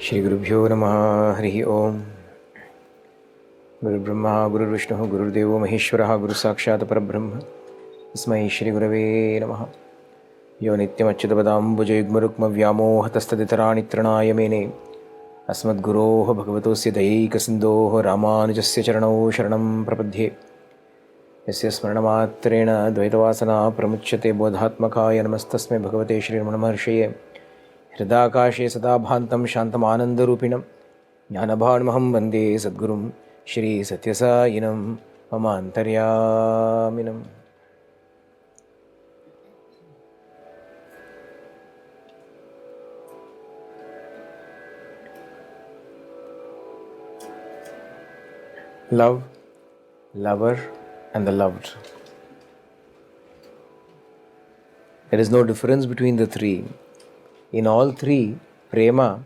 Shri Gurubhyo Namaha Harihi Om. Guru Brahma Guru Vishnu Guru Devo Maheshwaraha Guru Sakshat Parabrahma Tasmai Shri Gurave Namaha. Yo Nityam Achyutabadam Bhujayugmarukma Vyamohatastaditarani Tranaya Mene Asmad Guroh Bhagavatosya Daika Sindhoh Ramanujasya Charanau Sharanam Prapadhye Yasya Smarnamatrena Dvaitavasana Pramuchyate Bodhatmakaya Namastasme Bhagavate Shri Ramana Maharsheye Hridakashe Sadabhantam Shantam Anandarupinam Jnanabhanmaham Vande Sadgurum Shri Sathya Sayinam Mamantaryaminam. Love, lover, and the loved. There is no difference between the three. In all three, Prema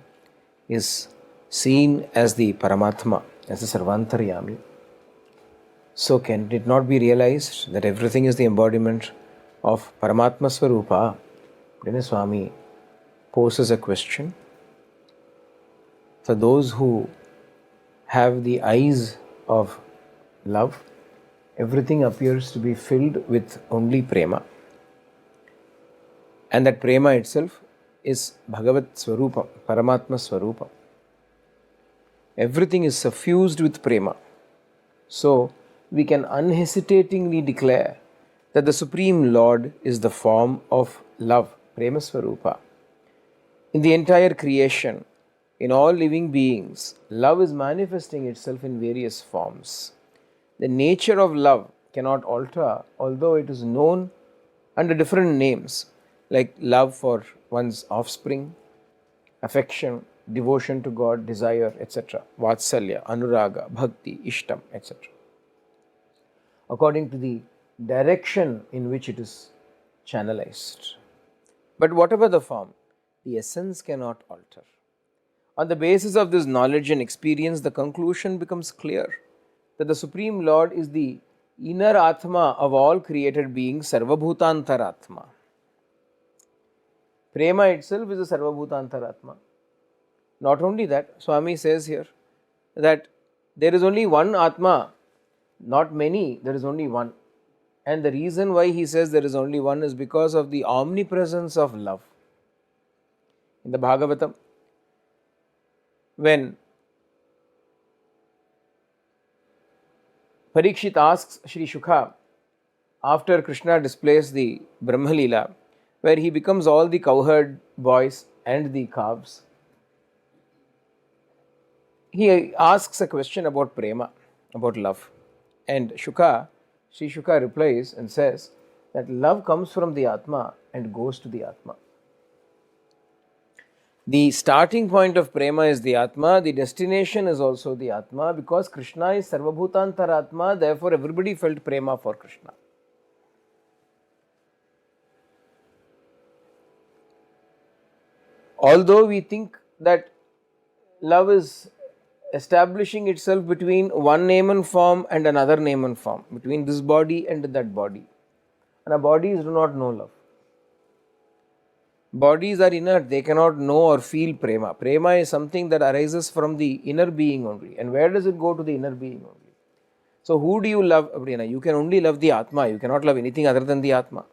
is seen as the Paramatma, as the Sarvantaryami. So can it not be realized that everything is the embodiment of Paramatma Swarupa? Then Swami poses a question. For those who have the eyes of love, everything appears to be filled with only Prema. And that Prema itself is Bhagavat Swarupa, Paramatma Swarupa. Everything is suffused with Prema. So we can unhesitatingly declare that the Supreme Lord is the form of love, Prema Swarupa. In the entire creation, in all living beings, love is manifesting itself in various forms. The nature of love cannot alter, although it is known under different names, like love for one's offspring, affection, devotion to God, desire, etc. Vatsalya, Anuraga, Bhakti, Ishtam, etc. According to the direction in which it is channelized. But whatever the form, the essence cannot alter. On the basis of this knowledge and experience, the conclusion becomes clear that the Supreme Lord is the inner Atma of all created beings, Sarvabhutantaratma. Prema itself is a Sarvabhutantaratma. Not only that, Swami says here that there is only one Atma, not many, there is only one. And the reason why he says there is only one is because of the omnipresence of love. In the Bhagavatam, when Parikshit asks Sri Shukha, after Krishna displays the Brahma Leela, where he becomes all the cowherd boys and the calves, he asks a question about Prema, about love. And Sri Shukha replies and says that love comes from the Atma and goes to the Atma. The starting point of Prema is the Atma, the destination is also the Atma, because Krishna is Sarvabhutantaratma, therefore everybody felt Prema for Krishna. Although we think that love is establishing itself between one name and form and another name and form, between this body and that body, and our bodies do not know love. Bodies are inert, they cannot know or feel Prema. Prema is something that arises from the inner being only. And where does it go? To the inner being only. So who do you love? You can only love the Atma, you cannot love anything other than the Atma.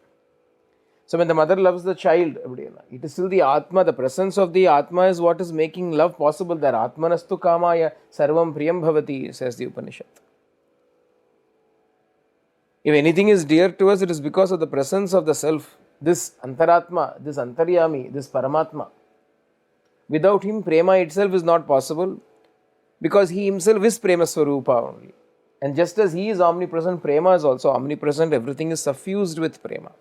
So when the mother loves the child, it is still the Atma, the presence of the Atma is what is making love possible there. Atmanastu kamaya sarvam priyam bhavati, says the Upanishad. If anything is dear to us, it is because of the presence of the self, this Antaratma, this Antaryami, this Paramatma. Without him, Prema itself is not possible, because he himself is Prema Swarupa only. And just as he is omnipresent, Prema is also omnipresent, everything is suffused with Prema.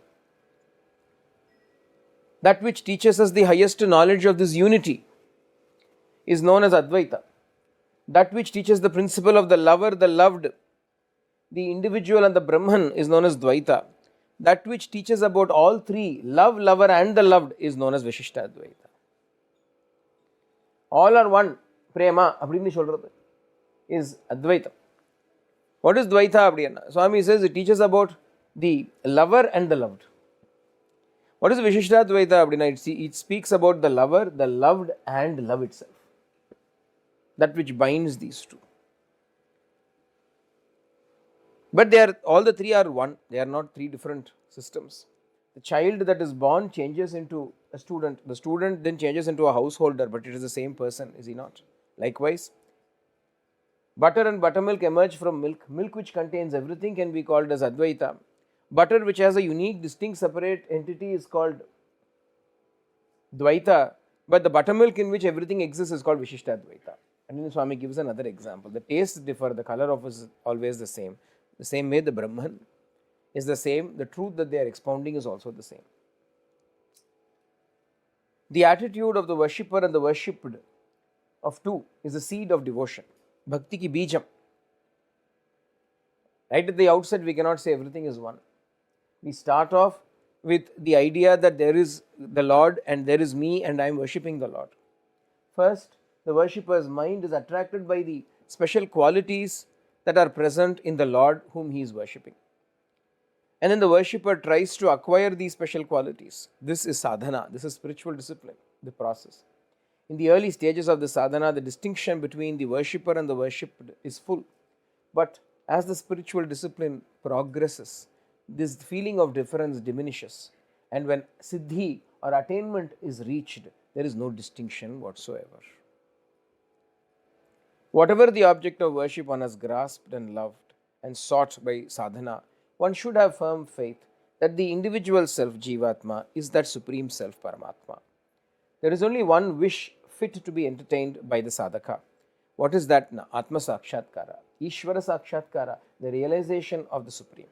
That which teaches us the highest knowledge of this unity is known as Advaita. That which teaches the principle of the lover, the loved, the individual and the Brahman is known as Dvaita. That which teaches about all three, love, lover and the loved, is known as Vishishta Advaita. All are one. Prema, is Advaita. What is Dvaita? Swami says it teaches about the lover and the loved. What is Vishishtadvaita? It speaks about the lover, the loved and love itself. that which binds these two. But they are, all the three are one, they are not three different systems. The child that is born changes into a student, the student then changes into a householder, but it is the same person, is he not? Likewise, butter and buttermilk emerge from milk. Milk which contains everything can be called as Advaita. Butter which has a unique, distinct, separate entity is called Dvaita, but the buttermilk in which everything exists is called Vishishtadvaita. And then Swami gives another example. The tastes differ, the color of it is always the same. The same way the Brahman is the same, the truth that they are expounding is also the same. The attitude of the worshipper and the worshipped of two is the seed of devotion. Bhakti ki bijam. Right at the outset, we cannot say everything is one. We start off with the idea that there is the Lord and there is me and I am worshipping the Lord. First, the worshipper's mind is attracted by the special qualities that are present in the Lord whom he is worshipping. And then the worshipper tries to acquire these special qualities. This is sadhana, this is spiritual discipline, the process. In the early stages of the sadhana, the distinction between the worshipper and the worshipped is full. But as the spiritual discipline progresses, this feeling of difference diminishes. And when siddhi or attainment is reached, there is no distinction whatsoever. Whatever the object of worship one has grasped and loved and sought by sadhana, one should have firm faith that the individual self, Jivatma, is that supreme self, Paramatma. There is only one wish fit to be entertained by the sadhaka. What is that? Atma Sakshatkara, Ishvara Sakshatkara, the realization of the Supreme.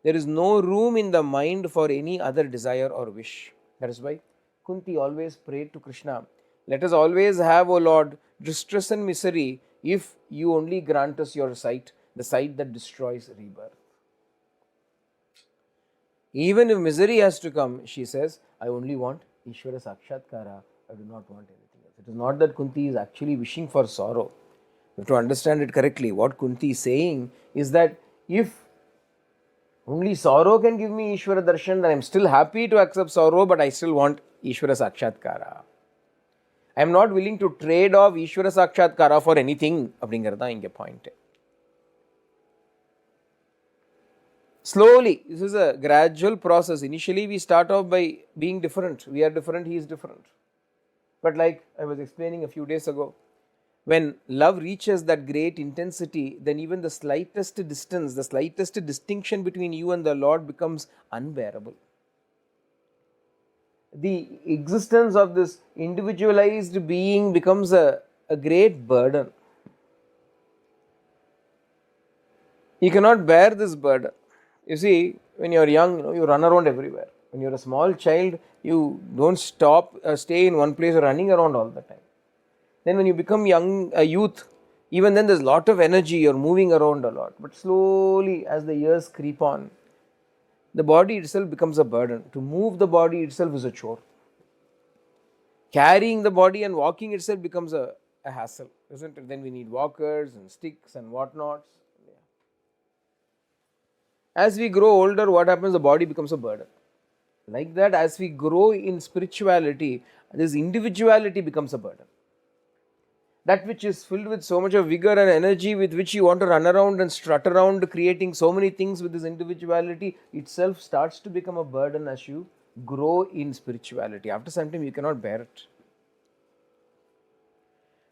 There is no room in the mind for any other desire or wish. That is why Kunti always prayed to Krishna, let us always have, O Lord, distress and misery if you only grant us your sight, the sight that destroys rebirth. Even if misery has to come, she says, I only want Ishvara Sakshatkara, I do not want anything else. It is not that Kunti is actually wishing for sorrow. You have to understand it correctly. What Kunti is saying is that if only sorrow can give me Ishvara Darshan, then I am still happy to accept sorrow, but I still want Ishvara Sakshatkara. I am not willing to trade off Ishvara Sakshatkara for anything. அப்படிங்கிறதா இங்கே point. Slowly, this is a gradual process. Initially, we start off by being different. We are different, he is different. But like I was explaining a few days ago, when love reaches that great intensity, then even the slightest distance, the slightest distinction between you and the Lord becomes unbearable. The existence of this individualized being becomes a great burden. You cannot bear this burden. You see, when you are young, you run around everywhere. When you are a small child, you don't stay in one place, running around all the time. Then when you become a youth, even then there's a lot of energy, you're moving around a lot. But slowly, as the years creep on, the body itself becomes a burden. To move the body itself is a chore. Carrying the body and walking itself becomes a hassle, isn't it? Then we need walkers and sticks and whatnots. As we grow older, what happens? The body becomes a burden. Like that, as we grow in spirituality, this individuality becomes a burden. That which is filled with so much of vigor and energy with which you want to run around and strut around, creating so many things with this individuality, itself starts to become a burden as you grow in spirituality. After some time, you cannot bear it.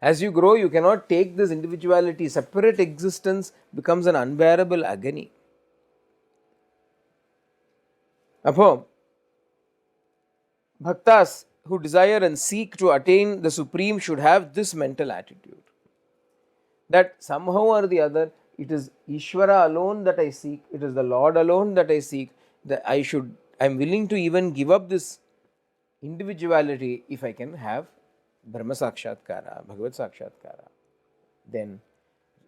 As you grow, you cannot take this individuality. Separate existence becomes an unbearable agony. Appo, bhaktas who desire and seek to attain the Supreme should have this mental attitude, that somehow or the other, it is Ishvara alone that I seek, it is the Lord alone that I seek, that I am willing to even give up this individuality if I can have Brahma Sakshatkara, Bhagavad Sakshatkara. Then,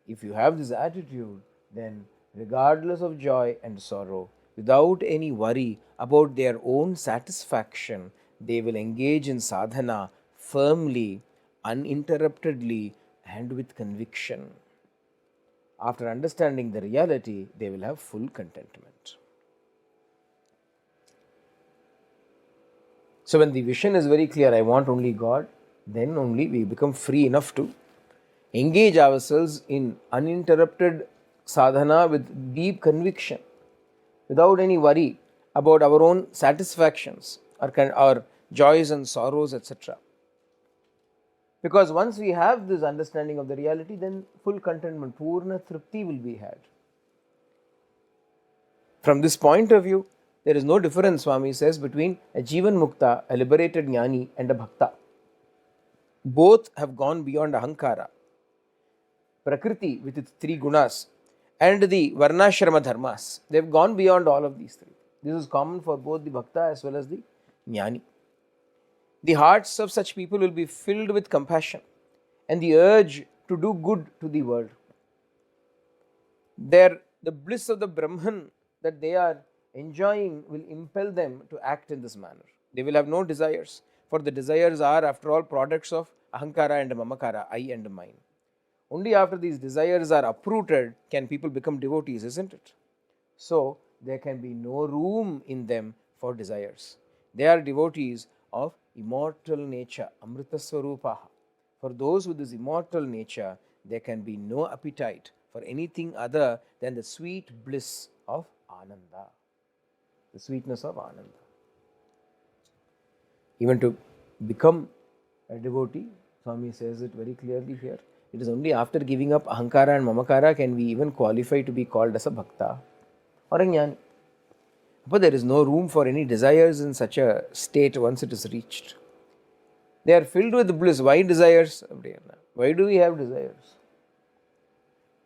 if you have this attitude, then regardless of joy and sorrow, without any worry about their own satisfaction, they will engage in sadhana firmly, uninterruptedly, and with conviction. After understanding the reality, they will have full contentment. So when the vision is very clear, I want only God, then only we become free enough to engage ourselves in uninterrupted sadhana with deep conviction, without any worry about our own satisfactions or joys and sorrows, etc. Because once we have this understanding of the reality, then full contentment, Purna Tripti will be had. From this point of view, there is no difference, Swami says, between a Jivan Mukta, a liberated Jnani, and a Bhakta. Both have gone beyond Ahankara, Prakriti with its three gunas, and the Varnashrama dharmas. They have gone beyond all of these three. This is common for both the Bhakta as well as the Jnani. The hearts of such people will be filled with compassion and the urge to do good to the world. The bliss of the Brahman that they are enjoying will impel them to act in this manner. They will have no desires, for the desires are, after all, products of Ahankara and Mamakara, I and mine. Only after these desires are uprooted can people become devotees, isn't it? So, there can be no room in them for desires. They are devotees of immortal nature, Amrita Swarupaha. For those with this immortal nature, there can be no appetite for anything other than the sweet bliss of Ananda, the sweetness of Ananda. Even to become a devotee, Swami says it very clearly here, it is only after giving up Ahankara and Mamakara can we even qualify to be called as a Bhakta or a Jnani. But there is no room for any desires in such a state once it is reached. They are filled with bliss. Why desires? Why do we have desires?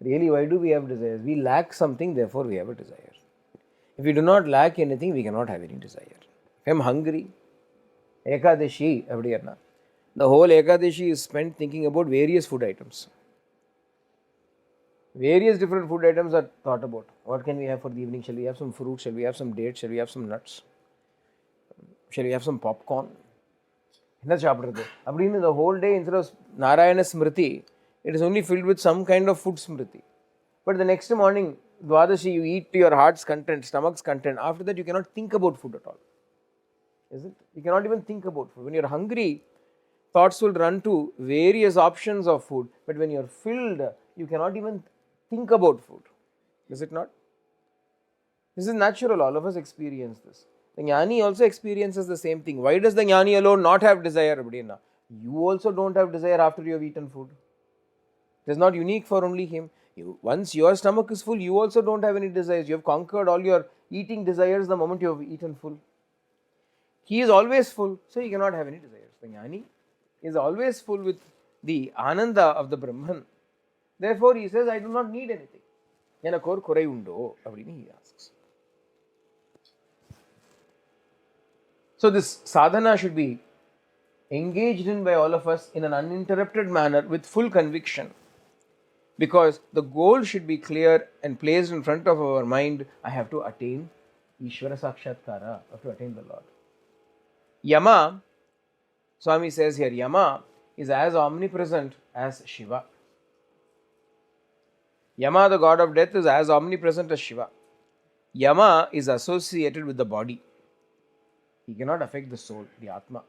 Really, why do we have desires? We lack something, therefore we have a desire. If we do not lack anything, we cannot have any desire. If I am hungry, Ekadashi, the whole Ekadashi is spent thinking about various food items. Various different food items are thought about. What can we have for the evening? Shall we have some fruit? Shall we have some dates? Shall we have some nuts? Shall we have some popcorn? The whole day, instead of Narayana Smriti, it is only filled with some kind of food smriti. But the next morning, Dwadashi, you eat to your heart's content, stomach's content. After that, you cannot think about food at all. Is it? You cannot even think about food. When you are hungry, thoughts will run to various options of food. But when you are filled, you cannot even think about food. Is it not? This is natural. All of us experience this. The Jnani also experiences the same thing. Why does the Jnani alone not have desire? You also don't have desire after you have eaten food. It is not unique for only him. Once your stomach is full, you also don't have any desires. You have conquered all your eating desires the moment you have eaten full. He is always full, so he cannot have any desires. The Jnani is always full with the Ananda of the Brahman. Therefore, he says, I do not need anything. He asks. So, this sadhana should be engaged in by all of us in an uninterrupted manner with full conviction. Because the goal should be clear and placed in front of our mind. I have to attain Ishvara Sakshatkara, I have to attain the Lord. Yama, Swami says here, Yama is as omnipresent as Shiva. Yama, the god of death, is as omnipresent as Shiva. Yama is associated with the body. He cannot affect the soul, the Atma.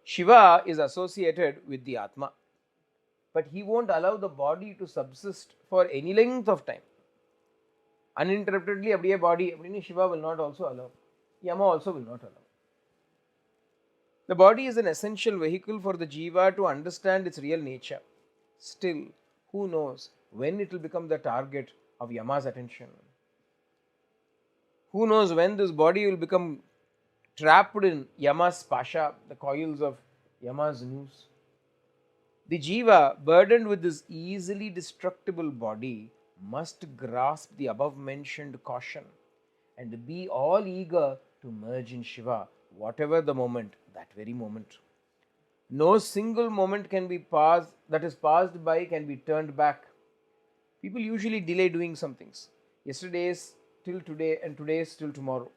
Shiva is associated with the Atma. But he won't allow the body to subsist for any length of time. Uninterruptedly, abdiye body, Shiva will not also allow. Yama also will not allow. The body is an essential vehicle for the jiva to understand its real nature. Still, who knows when it will become the target of Yama's attention? Who knows when this body will become trapped in Yama's pasha, the coils of Yama's noose? The jiva, burdened with this easily destructible body, must grasp the above mentioned caution and be all eager to merge in Shiva, whatever the moment, that very moment. No single moment can be passed, that is passed by, can be turned back. People usually delay doing some things. Yesterday's till today and today's till tomorrow.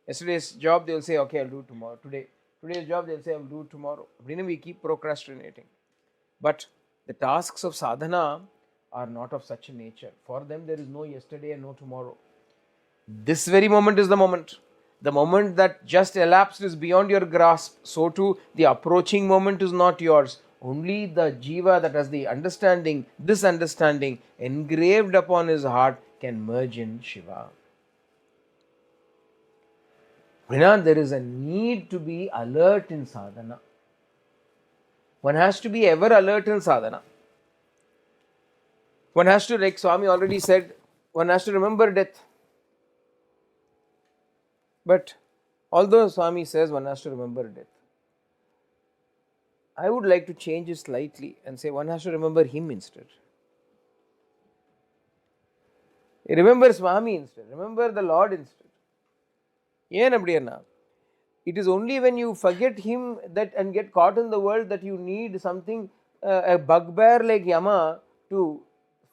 Yesterday's job, they will say, okay, I'll do it tomorrow. Today's job, they'll say, I'll do it tomorrow. We keep procrastinating. But the tasks of sadhana are not of such a nature. For them, there is no yesterday and no tomorrow. This very moment is the moment. The moment that just elapsed is beyond your grasp. So too, the approaching moment is not yours. Only the jiva that has the understanding, this understanding engraved upon his heart can merge in Shiva. There is a need to be alert in sadhana. One has to be ever alert in sadhana. One has to, like Swami already said, one has to remember death. But although Swami says one has to remember death, I would like to change it slightly and say one has to remember him instead. Remember Swami instead. Remember the Lord instead. It is only when you forget him that and get caught in the world that you need something, a bugbear like Yama, to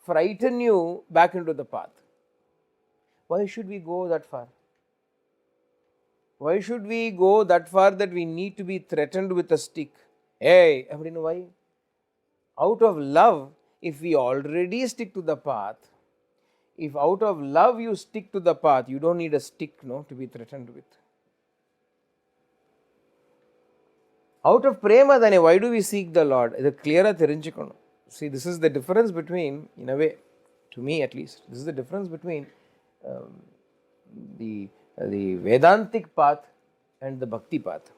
frighten you back into the path. Why should we go that far? Why should we go that far that we need to be threatened with a stick? Hey, why? Out of love, if we already stick to the path, if out of love you stick to the path, you don't need a stick, to be threatened with. Out of prema, then why do we seek the Lord? See, this is the difference between, in a way, to me at least, this is the difference between the vedantic path and the bhakti path.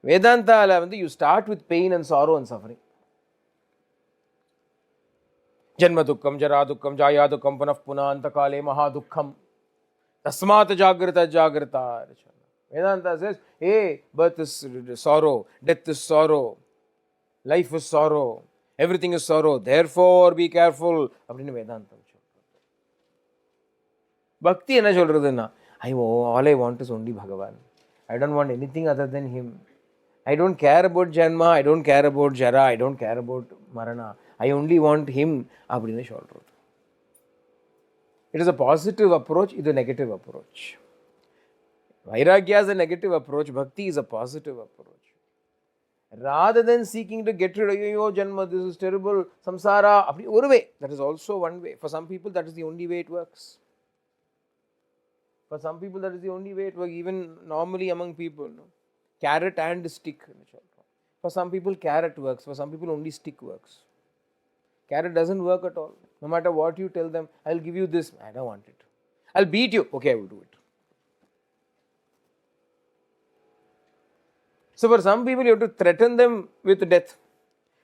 Vedanta, you start with pain and sorrow and suffering. Janma dukkam, jara dukkam, jaya dukkam, punah punah, antakale maha dukkam. Tasmat jagrata. Vedanta says, hey, birth is sorrow, death is sorrow, life is sorrow, everything is sorrow, therefore be careful. Vedanta. Bhakti enna solradunna, all I want is only Bhagavan. I don't want anything other than him. I don't care about Janma, I don't care about Jara, I don't care about Marana. I only want him. It is a positive approach, it is a negative approach. Vairagya is a negative approach, Bhakti is a positive approach. Rather than seeking to get rid of Janma, this is terrible, samsara, one way. That is also one way. For some people, that is the only way it works. For some people, that is the only way it works, even normally among people. Carrot and stick. For some people, carrot works. For some people, only stick works. Carrot doesn't work at all. No matter what you tell them, I'll give you this. I don't want it. I'll beat you. Okay, I will do it. So for some people, you have to threaten them with death.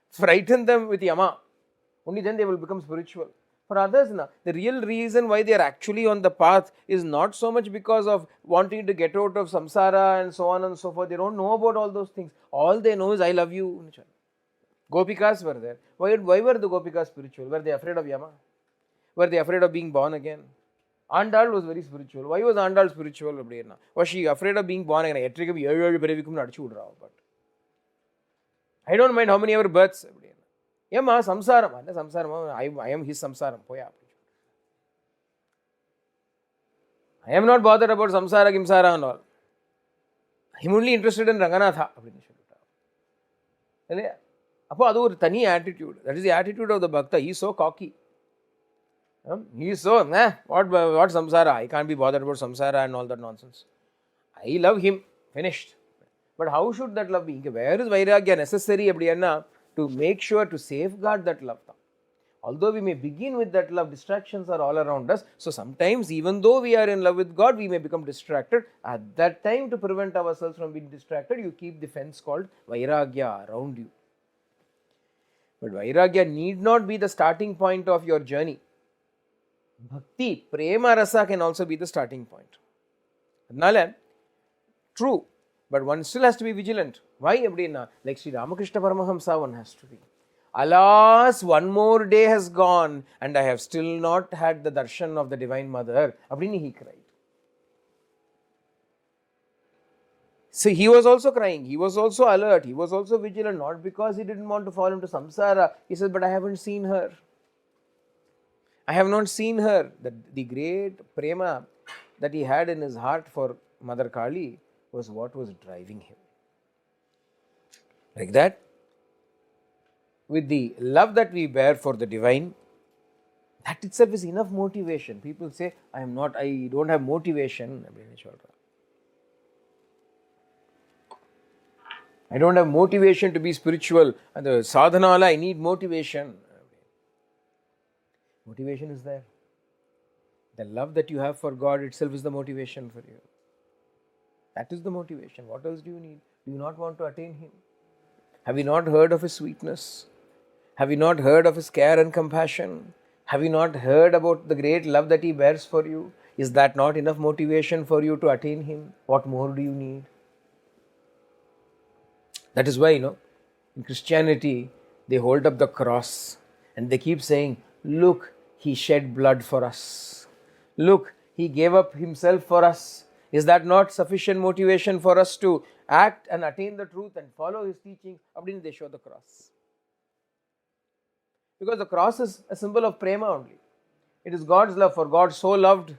Frighten them with Yama. Only then they will become spiritual. For others, the real reason why they are actually on the path is not so much because of wanting to get out of samsara and so on and so forth. They don't know about all those things. All they know is, I love you. Gopikas were there. Why were the Gopikas spiritual? Were they afraid of Yama? Were they afraid of being born again? Andal was very spiritual. Why was Andal spiritual? Was she afraid of being born again? But I don't mind how many ever births. Yama, samsaram. I am his samsaram. I am not bothered about samsara, gimsara and all. I am only interested in Ranganatha. That is tani attitude. That is the attitude of the Bhakta. He is so cocky. He is so, what samsara? I can't be bothered about samsara and all that nonsense. I love him. Finished. But how should that love be? Where is Vairagya necessary to make sure to safeguard that love? Although we may begin with that love, distractions are all around us. So sometimes, even though we are in love with God, we may become distracted. At that time, to prevent ourselves from being distracted, you keep the fence called Vairagya around you. But Vairagya need not be the starting point of your journey. Bhakti, Prema Rasa can also be the starting point. True, but one still has to be vigilant. Why? Like Sri Ramakrishna Paramahamsa, one has to be. Alas, one more day has gone and I have still not had the darshan of the Divine Mother. He cried. So he was also crying, he was also alert, he was also vigilant, not because he didn't want to fall into samsara. He said, but I haven't seen her. I have not seen her. The great prema that he had in his heart for Mother Kali was what was driving him. Like that, with the love that we bear for the divine, that itself is enough motivation. People say, I don't have motivation. I don't have motivation to be spiritual. And the sadhana, I need motivation. Motivation is there. The love that you have for God itself is the motivation for you. That is the motivation. What else do you need? Do you not want to attain Him? Have you not heard of His sweetness? Have you not heard of His care and compassion? Have you not heard about the great love that He bears for you? Is that not enough motivation for you to attain Him? What more do you need? That is why, in Christianity, they hold up the cross and they keep saying, look, He shed blood for us. Look, He gave up Himself for us. Is that not sufficient motivation for us to act and attain the truth and follow His teaching? அப்படின்னு they show the cross. Because the cross is a symbol of prema only. It is God's love, for God so loved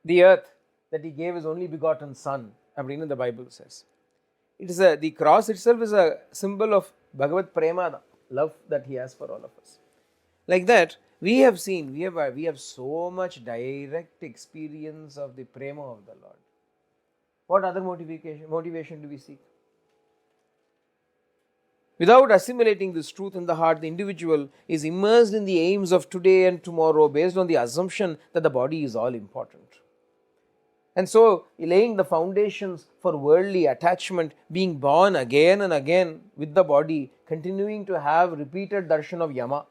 the earth that He gave His only begotten Son. அப்படின்னு the Bible says. It is the cross itself is a symbol of Bhagavat Prema, the love that He has for all of us. Like that, we have seen, we have so much direct experience of the Prema of the Lord. What other motivation do we seek? Without assimilating this truth in the heart, the individual is immersed in the aims of today and tomorrow based on the assumption that the body is all important. And so, laying the foundations for worldly attachment, being born again and again with the body, continuing to have repeated darshan of Yama.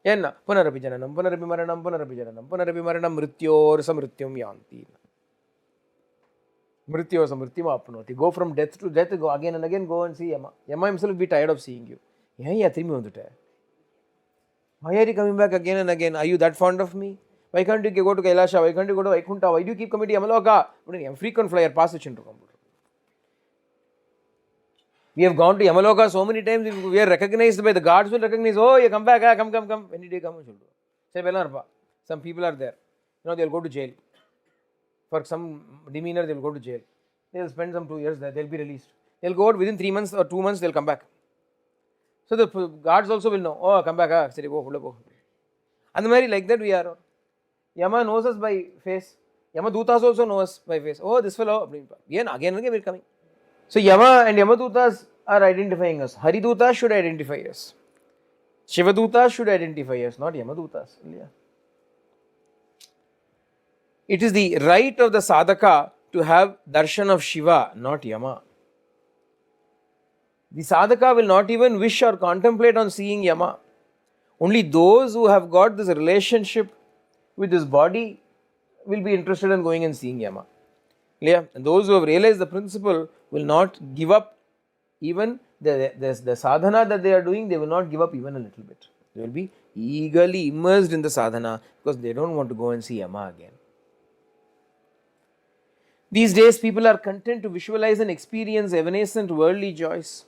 Yenna, punarapi jananam, punarapi maranam, punarapi jananam, punarapi maranam, mrityor samrityam yanti. Mrityo samrityam apnoti. Go from death to death, go again and again, go and see Yama. Yama himself will be tired of seeing you. Why are you coming back again and again? Are you that fond of me? Why can't you go to Kailasha? Why can't you go to Vaikunta? Why do you keep coming to Yamaloka? I'm frequent flyer, pass it into computer. We have gone to Yamaloka so many times, we are recognized by the guards will recognize, oh, you come back, come. When did you come? Some people are there. They'll go to jail. For some demeanor, they'll go to jail. They'll spend some 2 years there, they'll be released. They'll go out within 3 months or 2 months, they'll come back. So the guards also will know, oh, come back, go. And the Mary, like that we are. Yama knows us by face. Yamadutas also know us by face. Oh, this fellow. Again and again we're coming. So Yama and Yamadutas are identifying us. Haridutas should identify us. Shivadutas should identify us, not Yamadutas. It is the right of the sadhaka to have darshan of Shiva, not Yama. The sadhaka will not even wish or contemplate on seeing Yama. Only those who have got this relationship with this body will be interested in going and seeing Yama. And those who have realized the principle will not give up even the sadhana that they are doing, they will not give up even a little bit. They will be eagerly immersed in the sadhana because they don't want to go and see Yama again. These days, people are content to visualize and experience evanescent worldly joys.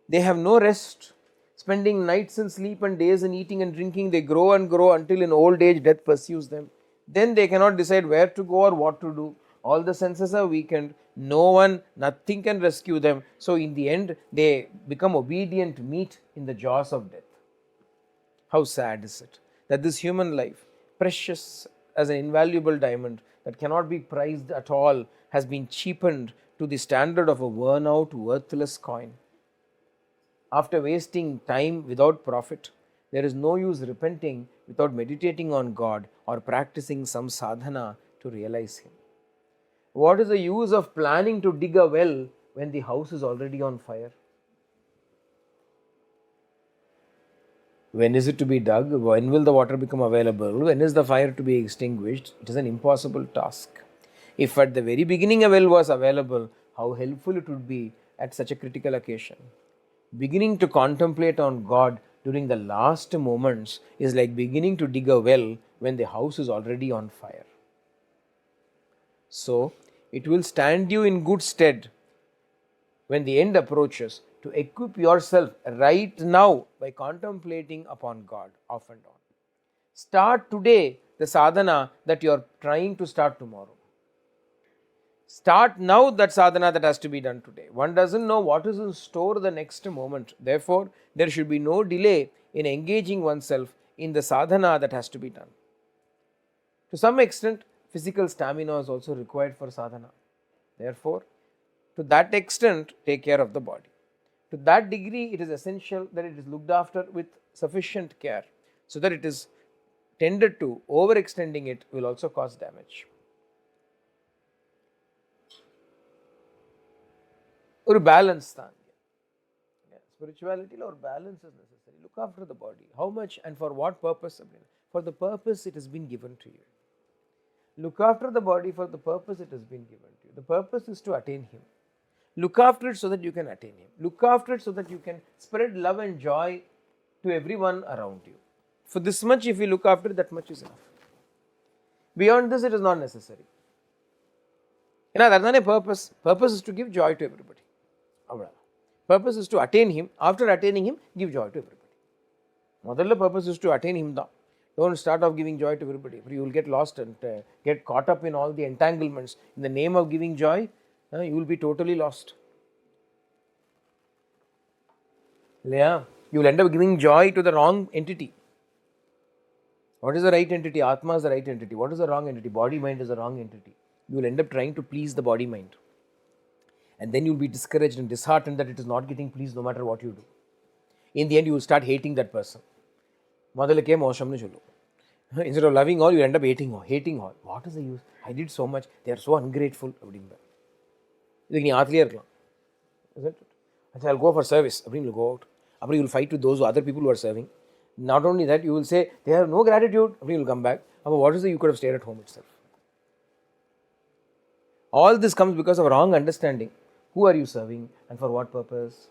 They have no rest. Spending nights in sleep and days in eating and drinking, they grow and grow until in old age death pursues them. Then they cannot decide where to go or what to do. All the senses are weakened. Nothing can rescue them. So in the end, they become obedient meat in the jaws of death. How sad is it that this human life, precious as an invaluable diamond that cannot be prized at all, has been cheapened to the standard of a worn-out, worthless coin. After wasting time without profit, there is no use repenting without meditating on God or practicing some sadhana to realize Him. What is the use of planning to dig a well when the house is already on fire? When is it to be dug? When will the water become available? When is the fire to be extinguished? It is an impossible task. If at the very beginning a well was available, how helpful it would be at such a critical occasion. Beginning to contemplate on God during the last moments is like beginning to dig a well when the house is already on fire. So, it will stand you in good stead when the end approaches to equip yourself right now by contemplating upon God off and on. Start today the sadhana that you are trying to start tomorrow. Start now that sadhana that has to be done today. One doesn't know what is in store the next moment. Therefore, there should be no delay in engaging oneself in the sadhana that has to be done. To some extent, physical stamina is also required for sadhana. Therefore, to that extent take care of the body. To that degree, it is essential that it is looked after with sufficient care, so that it is tended to. Overextending it will also cause damage. Or balance thaan. Spirituality or balance is necessary. Look after the body. How much and for what purpose? For the purpose it has been given to you. Look after the body for the purpose it has been given to you. The purpose is to attain Him. Look after it so that you can attain Him. Look after it so that you can spread love and joy to everyone around you. For this much, if you look after it, that much is enough. Beyond this, it is not necessary. That's not a purpose. Purpose is to give joy to everybody. Purpose is to attain Him. After attaining Him, give joy to everybody. Modalla purpose is to attain Him. Don't start off giving joy to everybody. You will get lost and get caught up in all the entanglements. In the name of giving joy, you will be totally lost. You will end up giving joy to the wrong entity. What is the right entity? Atma is the right entity. What is the wrong entity? Body mind is the wrong entity. You will end up trying to please the body mind. And then you will be discouraged and disheartened that it is not getting pleased no matter what you do. In the end, you will start hating that person. Instead of loving all, you end up hating all. What is the use? I did so much. They are so ungrateful. Isn't it? I'll go for service. You'll go out. You will fight with those other people who are serving. Not only that, you will say, they have no gratitude. You will come back. What is it? You could have stayed at home itself. All this comes because of wrong understanding. Who are you serving and for what purpose?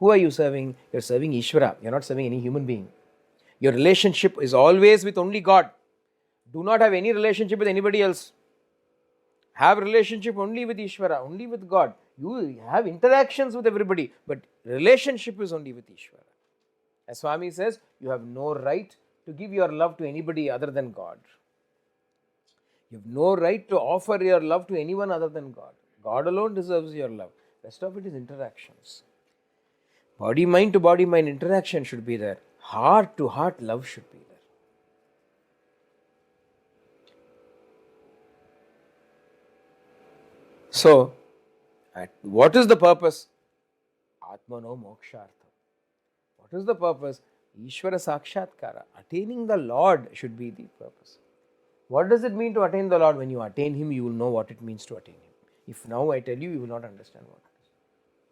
Who are you serving? You are serving Ishvara. You are not serving any human being. Your relationship is always with only God. Do not have any relationship with anybody else. Have relationship only with Ishvara, only with God. You have interactions with everybody, but relationship is only with Ishvara. As Swami says, you have no right to give your love to anybody other than God. You have no right to offer your love to anyone other than God. God alone deserves your love. Rest of it is interactions. Body mind to body mind interaction should be there. Heart to heart love should be there. So, what is the purpose? Atmano mokshartham. What is the purpose? Ishvara sakshatkara. Attaining the Lord should be the purpose. What does it mean to attain the Lord? When you attain Him, you will know what it means to attain Him. If now I tell you, you will not understand what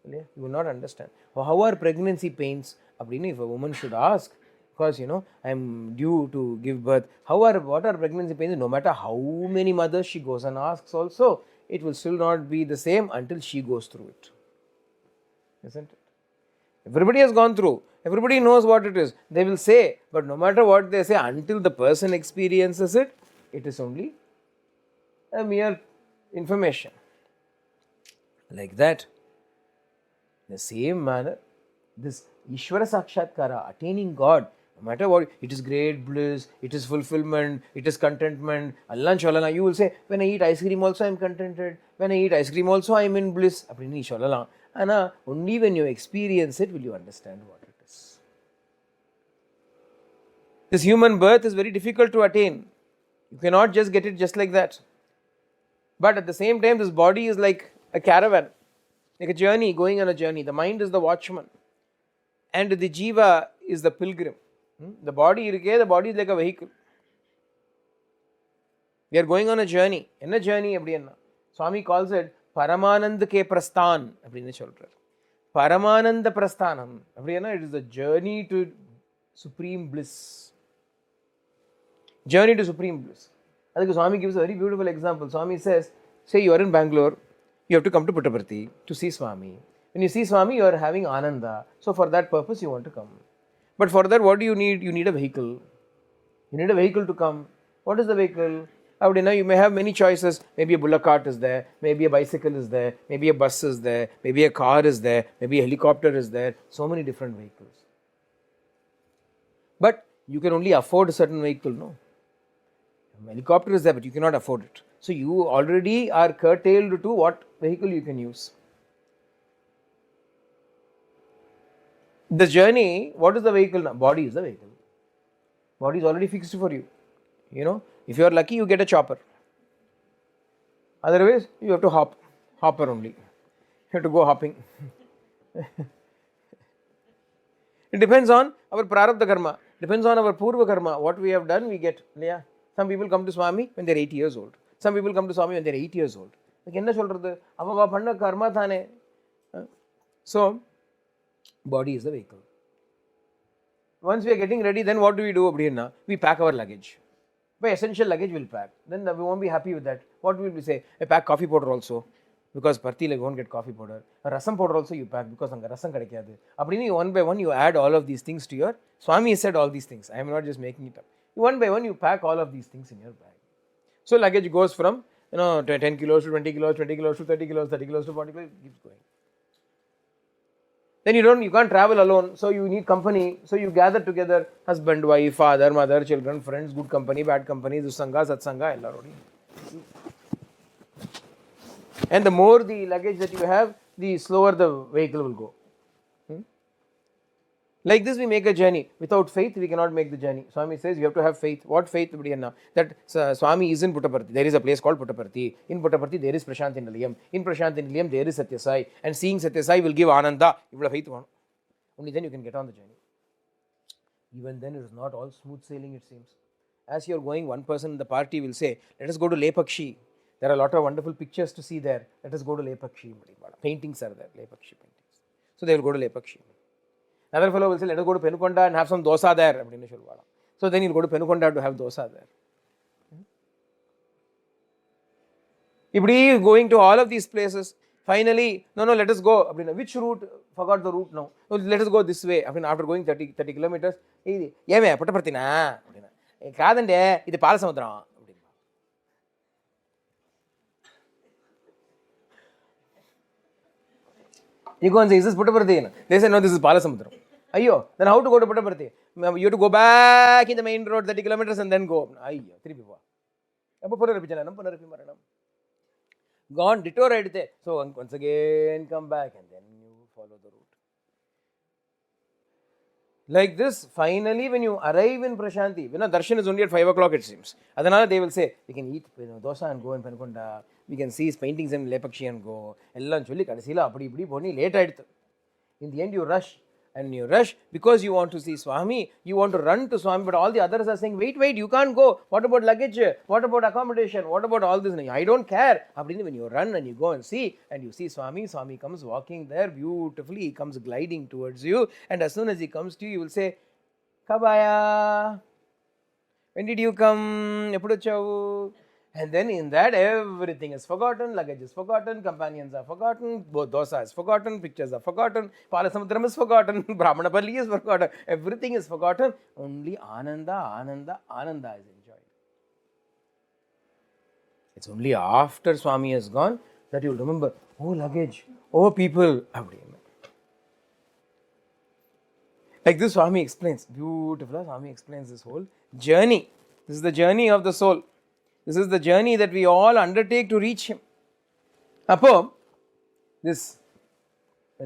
it is. You will not understand. How are pregnancy pains? If a woman should ask, because I am due to give birth, what are pregnancy pains? No matter how many mothers she goes and asks also, it will still not be the same until she goes through it. Isn't it? Everybody has gone through. Everybody knows what it is. They will say, but no matter what they say, until the person experiences it, it is only a mere information. Like that. In the same manner, this Ishvara Sakshatkara, attaining God, no matter what, it is great bliss, it is fulfillment, it is contentment. Allah Shalala, you will say, when I eat ice cream also I am contented. When I eat ice cream also I am in bliss. And only when you experience it will you understand what it is. This human birth is very difficult to attain. You cannot just get it just like that. But at the same time, this body is like a caravan, like a journey, going on a journey. The mind is the watchman. And the jiva is the pilgrim. The body is like a vehicle. We are going on a journey. Enna journey? Swami calls it Paramanand ke prasthan. Paramananda prasthanam. It is the journey to supreme bliss. Journey to supreme bliss. I think Swami gives a very beautiful example. Swami says, say you are in Bangalore, you have to come to Puttaparthi to see Swami. When you see Swami, you are having Ananda. So for that purpose, you want to come. But for that, what do you need? You need a vehicle. You need a vehicle to come. What is the vehicle? You may have many choices. Maybe a bullock cart is there. Maybe a bicycle is there. Maybe a bus is there. Maybe a car is there. Maybe a helicopter is there. So many different vehicles. But you can only afford a certain vehicle, no? A helicopter is there, but you cannot afford it. So you already are curtailed to what vehicle you can use. The journey, what is the vehicle now? Body is the vehicle. Body is already fixed for you. If you are lucky, you get a chopper. Otherwise, you have to hopper only. have to go hopping. It depends on our prarabdha karma, depends on our purva karma. What we have done, we get. Yeah. Some people come to Swami when they're 80 years old. Some people come to Swami when they're 8 years old. So, body is the vehicle. Once we are getting ready, then what do? We pack our luggage. By essential luggage we'll pack. Then we won't be happy with that. What will we say? I pack coffee powder also. Because parthi won't get coffee powder. A rasam powder also you pack because anga rasam kadikadu. Appadini one by one you add all of these things to your. Swami said all these things. I am not just making it up. One by one you pack all of these things in your bag. So luggage goes from 10 kilos to 20 kilos, 20 kilos to 30 kilos, 30 kilos to 40 kilos, it keeps going. Then you can't travel alone, so you need company. So you gather together, husband, wife, father, mother, children, friends, good company, bad company, Dusanga, Satsanga, ellarodi. And the more the luggage that you have, the slower the vehicle will go. Like this we make a journey. Without faith we cannot make the journey. Swami says you have to have faith. What faith? That Swami is in Puttaparthi. There is a place called Puttaparthi. In Puttaparthi there is Prashanthi Nilayam. In Prashanthi Nilayam there is Sathya Sai. And seeing Sathya Sai will give Ananda. You have faith. Only then you can get on the journey. Even then it is not all smooth sailing, it seems. As you are going, one person in the party will say, let us go to Lepakshi. There are a lot of wonderful pictures to see there. Let us go to Lepakshi. Paintings are there, Lepakshi paintings. So they will go to Lepakshi. Another fellow will say, let us go to Penukonda and have some dosa there. So then you will go to Penukonda to have dosa there. If going to all of these places, finally, no, let us go. Which route? Forgot the route now. No, let us go this way. After going 30 kilometers, Puttaparthi na. Kadande, this is Palasamudram. You go and say, is this Puttaparthi? They say, no, this is Palasamudram. Ayyo, then how to go to Puttaparthi? You have to go back in the main road 30 kilometers and then go. Ayyo, 3 people. Gone, detour right there. So once again come back and then you follow the route. Like this, finally when you arrive in Prashanthi, darshan is only at 5 o'clock it seems. Adanala they will say, we can eat dosa and go in Penukonda. We can see his paintings in Lepakshi and go. In the end you rush. And you rush because you want to see Swami, you want to run to Swami, but all the others are saying, wait, you can't go. What about luggage? What about accommodation? What about all this? I don't care. When you run and you go and see Swami, Swami comes walking there beautifully, he comes gliding towards you, and as soon as he comes to you, you will say, Kabaya, when did you come? And then in that everything is forgotten, luggage is forgotten, companions are forgotten, dosa is forgotten, pictures are forgotten, Palasamudram is forgotten, Brahmanapalli is forgotten, everything is forgotten, only Ananda is enjoyed. It's only after Swami has gone that you will remember, oh luggage, oh people. Like this Swami explains, beautiful, Swami explains this whole journey. This is the journey of the soul. This is the journey that we all undertake to reach Him. When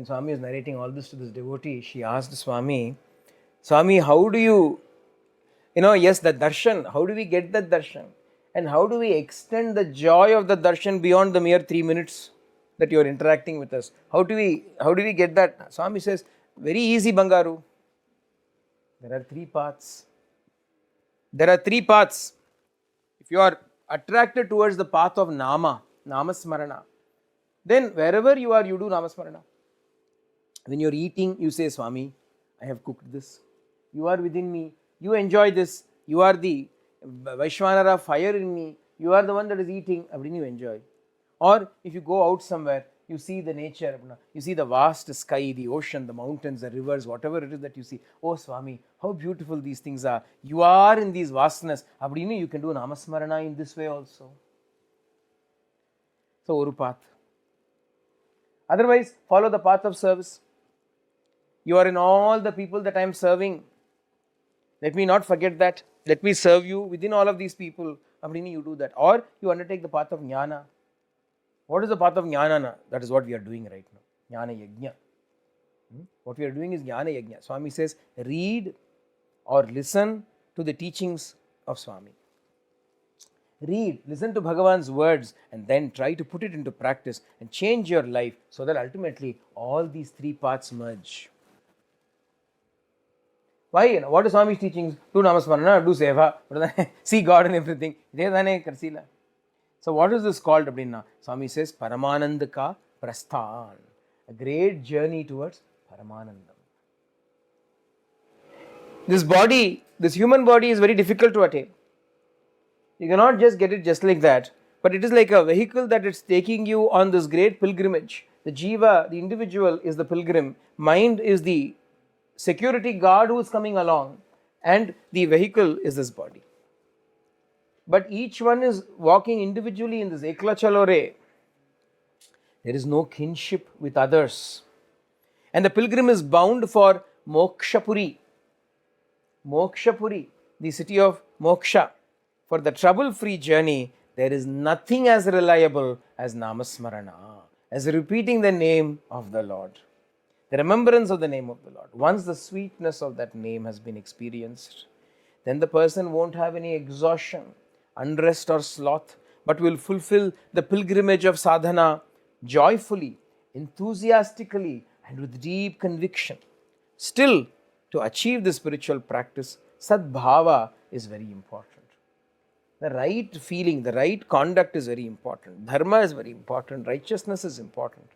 Swami is narrating all this to this devotee, she asked Swami, how do you, yes, the darshan, how do we get that darshan? And how do we extend the joy of the darshan beyond the mere 3 minutes that you are interacting with us? How do we get that? Swami says, very easy, Bangaru. There are 3 paths. If you are attracted towards the path of Namasmarana, then wherever you are, you do Namasmarana. When you are eating, you say, Swami, I have cooked this. You are within me. You enjoy this. You are the Vaishwanara fire in me. You are the one that is eating. You enjoy. Or if you go out somewhere, you see the nature, you see the vast sky, the ocean, the mountains, the rivers, whatever it is that you see. Oh Swami, how beautiful these things are. You are in these vastness. You can do Namasmarana in this way also. So, Oru path. Otherwise, follow the path of service. You are in all the people that I am serving. Let me not forget that. Let me serve you within all of these people. You do that. Or you undertake the path of Jnana. What is the path of Jnana? That is what we are doing right now. Jnana Yajna. What we are doing is Jnana Yajna. Swami says, read or listen to the teachings of Swami. Read, listen to Bhagavan's words, and then try to put it into practice and change your life so that ultimately all these three paths merge. Why? What is Swamis Teachings? Do Namasmarana, do Seva, see God in everything. So what is this called? Swami says, Paramananda ka prasthan. A great journey towards Paramanandam. This body, this human body is very difficult to attain. You cannot just get it just like that. But it is like a vehicle that is taking you on this great pilgrimage. The jiva, the individual, is the pilgrim. Mind is the security guard who is coming along. And the vehicle is this body. But each one is walking individually in this ekla chalo re. There is no kinship with others. And the pilgrim is bound for Mokshapuri. Mokshapuri, the city of moksha. For the trouble-free journey, there is nothing as reliable as Namasmarana, as repeating the name of the Lord. The remembrance of the name of the Lord. Once the sweetness of that name has been experienced, then the person won't have any exhaustion, unrest or sloth, but will fulfill the pilgrimage of sadhana joyfully, enthusiastically, and with deep conviction. Still, to achieve the spiritual practice, sadbhava is very important. The right feeling, the right conduct is very important. Dharma is very important. Righteousness is important.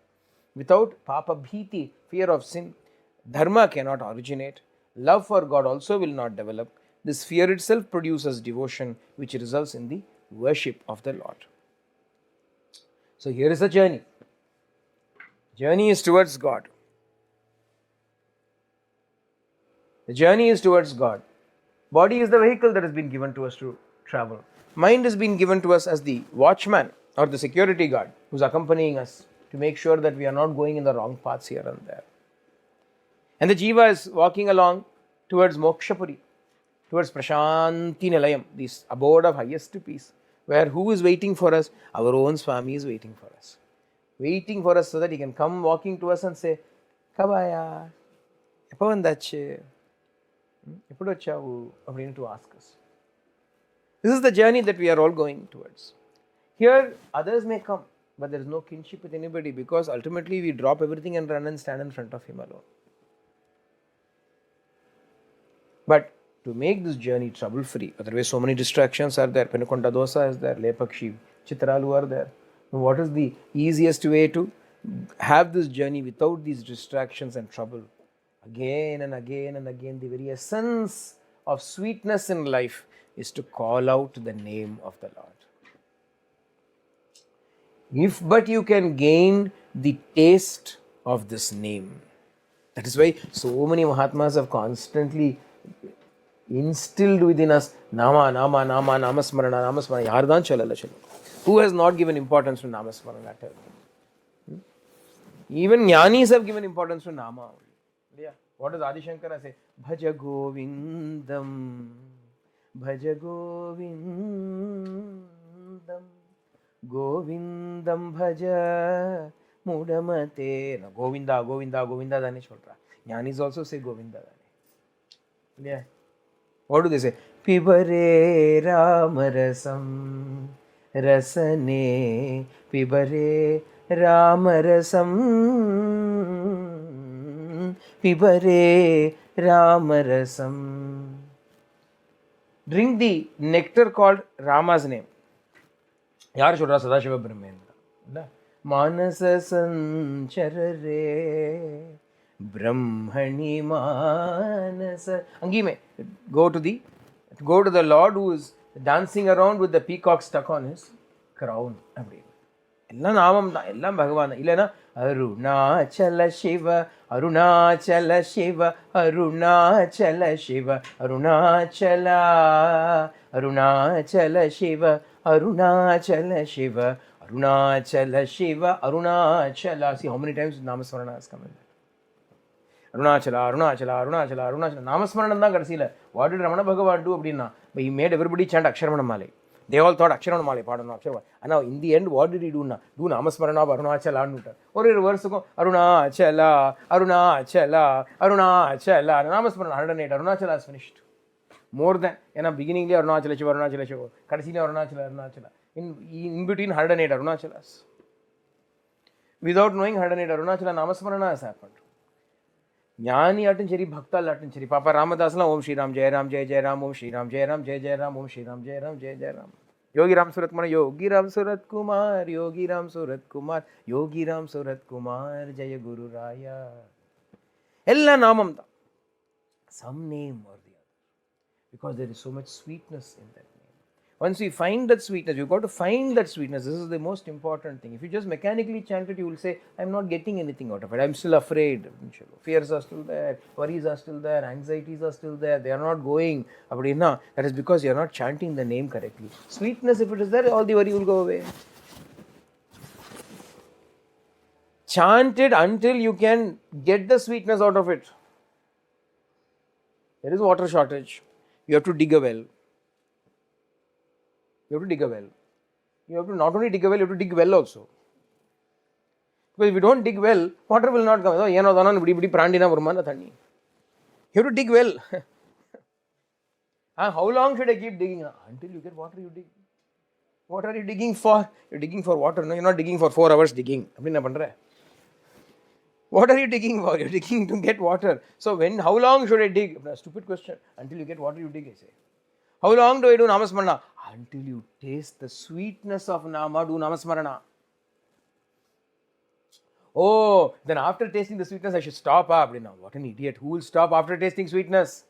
Without papa bhiti, fear of sin, dharma cannot originate. Love for God also will not develop. This fear itself produces devotion, which results in the worship of the Lord. So here is a journey. Journey is towards God. The journey is towards God. Body is the vehicle that has been given to us to travel. Mind has been given to us as the watchman or the security guard who is accompanying us to make sure that we are not going in the wrong paths here and there. And the jiva is walking along towards Mokshapuri, towards Prashanthi Nilayam, this abode of highest peace, where who is waiting for us? Our own Swami is waiting for us. Waiting for us so that he can come walking to us and say, Kabaya, Eppa vandachu? Eppudu vachavu? To ask us. This is the journey that we are all going towards. Here, others may come, but there is no kinship with anybody because ultimately we drop everything and run and stand in front of him alone. But to make this journey trouble-free, otherwise so many distractions are there. Penukonda dosa is there, Lepakshi, Chitralu are there. What is the easiest way to have this journey without these distractions and trouble? Again and again and again, the very essence of sweetness in life is to call out the name of the Lord. If but you can gain the taste of this name. That is why so many Mahatmas have constantly instilled within us Nama, Nama, Nama, Namasmarana, Namasmarana. Yardan chalala chalo. Who has not given importance to Namasmarana at all? Even Jnanis have given importance to Nama. Yeah. What does Adi Shankara say? Bhaja Govindam. Bhaja Govindam. Govindam Bhaja Mudamate. No, Govinda, Govinda, Govinda Dani Cholra. Jnanis also say Govinda Dani. Yeah. What do they say? Pibare Ramarasam Rasane Pibare Ramarasam Pibare Ramarasam. Drink the nectar called Rama's name. Yaar chodra Sadashiva Brahmendra. Manasa Sancharare Brahmani Manasa. Angi mein go to the Lord who is dancing around with the peacock stuck on his crown. Ella namam da, ella Bhagavan. Illana Arunachala Shiva, Arunachala Shiva, Arunachala Shiva, Arunachala, Arunachala Shiva, Arunachala Shiva, Arunachala Shiva, Arunachala. See how many times Namasmarana has come in there. Arunachala, Arunachala, Arunachala, Arunachala. Namasmarana da kadasila. What did Ramana Bhagavan do? But he made everybody chant Aksharamana Male. They all thought Aksharamana Male, pardon, Aksharamana. And now in the end, what did he do? Do Namasmarana of Arunachala. Or in reverse, Arunachala, Arunachala, Arunachala. Namasmarana 108. Arunachala is finished. more than, beginning Arunachala Shiva, Arunachala Shiva, Kadasila Arunachala, Arunachala. In between 108 Arunachalas. Without knowing 108 Arunachala Namasmarana has happened. Jnani atin cheri, bhakta atin cheri. Papa Ramadas la Om Shri Ram Jai Ram Jai Jai Ram, Om Shri Ram Jai Ram Jai Jai Ram, Om Shri Ram Jai Ram Jai Jai Ram. Yogi Ram Surat Mana, Yogi Ram Surat Kumar, Yogi Ram Surat Kumar, Yogi Ram Surat Kumar, Jaya Guru Raya. Ella Namam da. Some name or the other. Because there is so much sweetness in that name. Once we find that sweetness, you've got to find that sweetness. This is the most important thing. If you just mechanically chant it, you will say, I'm not getting anything out of it. I'm still afraid. Fears are still there. Worries are still there. Anxieties are still there. They are not going. That is because you are not chanting the name correctly. Sweetness, if it is there, all the worry will go away. Chant it until you can get the sweetness out of it. There is water shortage. You have to dig a well. You have to dig a well. You have to not only dig a well, you have to dig well also. Because if you don't dig well, water will not come. You have to dig well. How long should I keep digging? Until you get water, you dig. What are you digging for? You're digging for water. No, you're not digging for 4 hours digging. What are you digging for? You're digging to get water. So how long should I dig? Stupid question. Until you get water, you dig, I say. How long do I do Namasmarana? Until you taste the sweetness of Nama, do Namasmarana. Oh, then after tasting the sweetness, I should stop. What an idiot. Who will stop after tasting sweetness?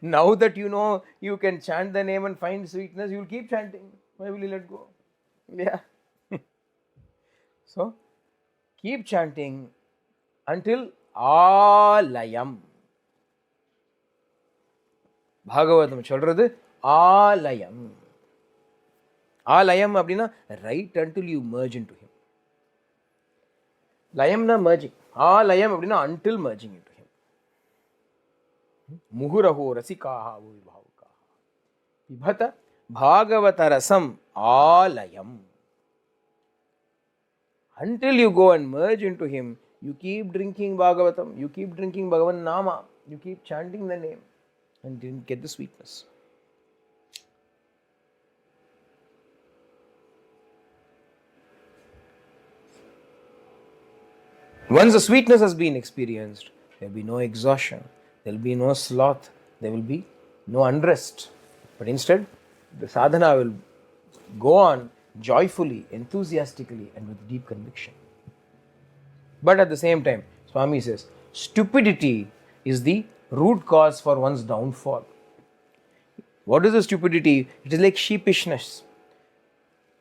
Now that you know you can chant the name and find sweetness, you will keep chanting. Why will you let go? Yeah. So, keep chanting until Alayam. Bhagavatam சொல்றது Alayam. Alayam அப்படின்னா right until you merge into him. Layamna merging. Alayam அப்படின்னா until merging into him. Muhuraho rasikaha vibhavakaha. Vibhata bhagavata rasam alayam. Until you go and merge into him, you keep drinking Bhagavatam, you keep drinking Bhagavan Nama, you keep chanting the name. And didn't get the sweetness. Once the sweetness has been experienced, there will be no exhaustion, there will be no sloth, there will be no unrest. But instead, the sadhana will go on joyfully, enthusiastically, and with deep conviction. But at the same time, Swami says, stupidity is the root cause for one's downfall. What is the stupidity? It is like sheepishness.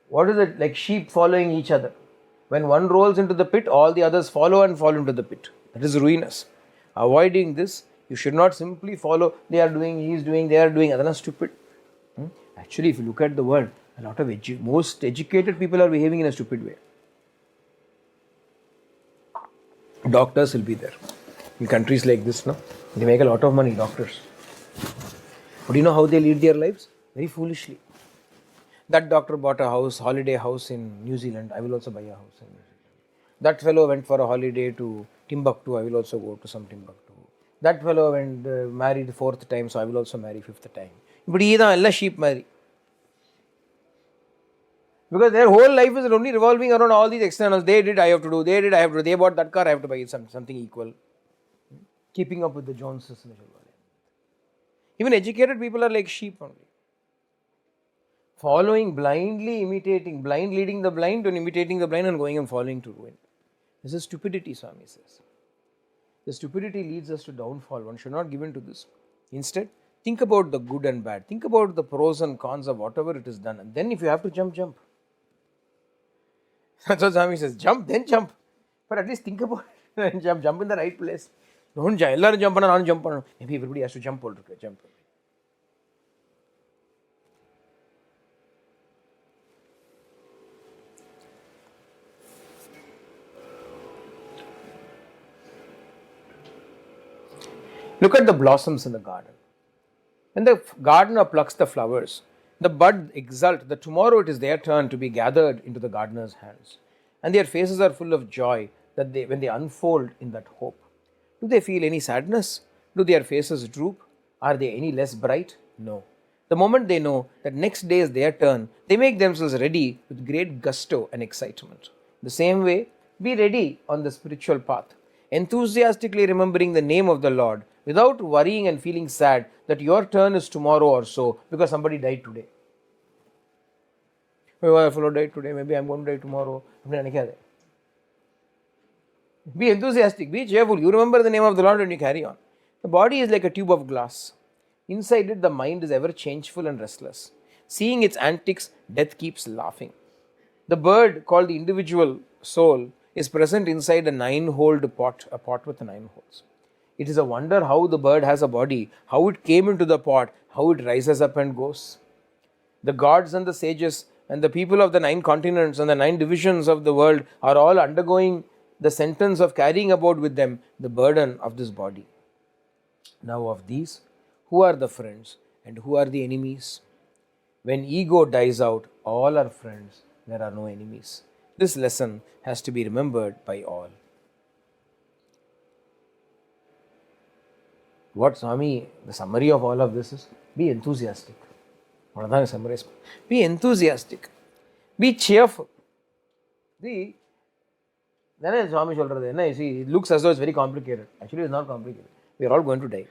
What is it? Like sheep following each other. When one rolls into the pit, all the others follow and fall into the pit. That is ruinous. Avoiding this, you should not simply follow, they are doing, he is doing, they are doing, that is stupid. Actually, if you look at the world, a lot of most educated people are behaving in a stupid way. Doctors will be there. In countries like this, no? They make a lot of money, doctors. But do you know how they lead their lives? Very foolishly. That doctor bought a house, holiday house in New Zealand. I will also buy a house in New Zealand. That fellow went for a holiday to Timbuktu. I will also go to some Timbuktu. That fellow went married the 4th time, so I will also marry 5th time. But he is sheep marry. Because their whole life is only revolving around all these externals. They did, I have to do. They did, I have to do. They bought that car, I have to buy something equal. Keeping up with the Joneses. Even educated people are like sheep only. Following blindly, imitating, blind leading the blind and imitating the blind and going and following to ruin. This is stupidity, Swami says. The stupidity leads us to downfall. One should not give in to this. Instead, think about the good and bad. Think about the pros and cons of whatever it is done. And then if you have to jump, jump. That's what Swami says. Jump, then jump. But at least think about it and jump. Jump in the right place. Don't jump. Ellarum jump panna, nanu jump panna. Maybe everybody has to jump. Jump. Look at the blossoms in the garden. When the gardener plucks the flowers, the bud exult that tomorrow it is their turn to be gathered into the gardener's hands. And their faces are full of joy that when they unfold in that hope. Do they feel any sadness? Do their faces droop? Are they any less bright? No. The moment they know that next day is their turn, they make themselves ready with great gusto and excitement. The same way, be ready on the spiritual path, enthusiastically remembering the name of the Lord without worrying and feeling sad that your turn is tomorrow or so because somebody died today. Oh, I fellow died today, maybe I'm going to die tomorrow. Be enthusiastic, be cheerful. You remember the name of the Lord and you carry on. The body is like a tube of glass. Inside it, the mind is ever changeful and restless. Seeing its antics, death keeps laughing. The bird, called the individual soul, is present inside a 9-holed pot, a pot with 9 holes. It is a wonder how the bird has a body, how it came into the pot, how it rises up and goes. The gods and the sages and the people of the 9 continents and the 9 divisions of the world are all undergoing the sentence of carrying about with them the burden of this body. Now, of these, who are the friends and who are the enemies? When ego dies out, all are friends, there are no enemies. This lesson has to be remembered by all. What Swami, the summary of all of this is, be enthusiastic. Be enthusiastic. Be cheerful. See, then Swami see, it looks as though it's very complicated. Actually, it's not complicated. We are all going to die.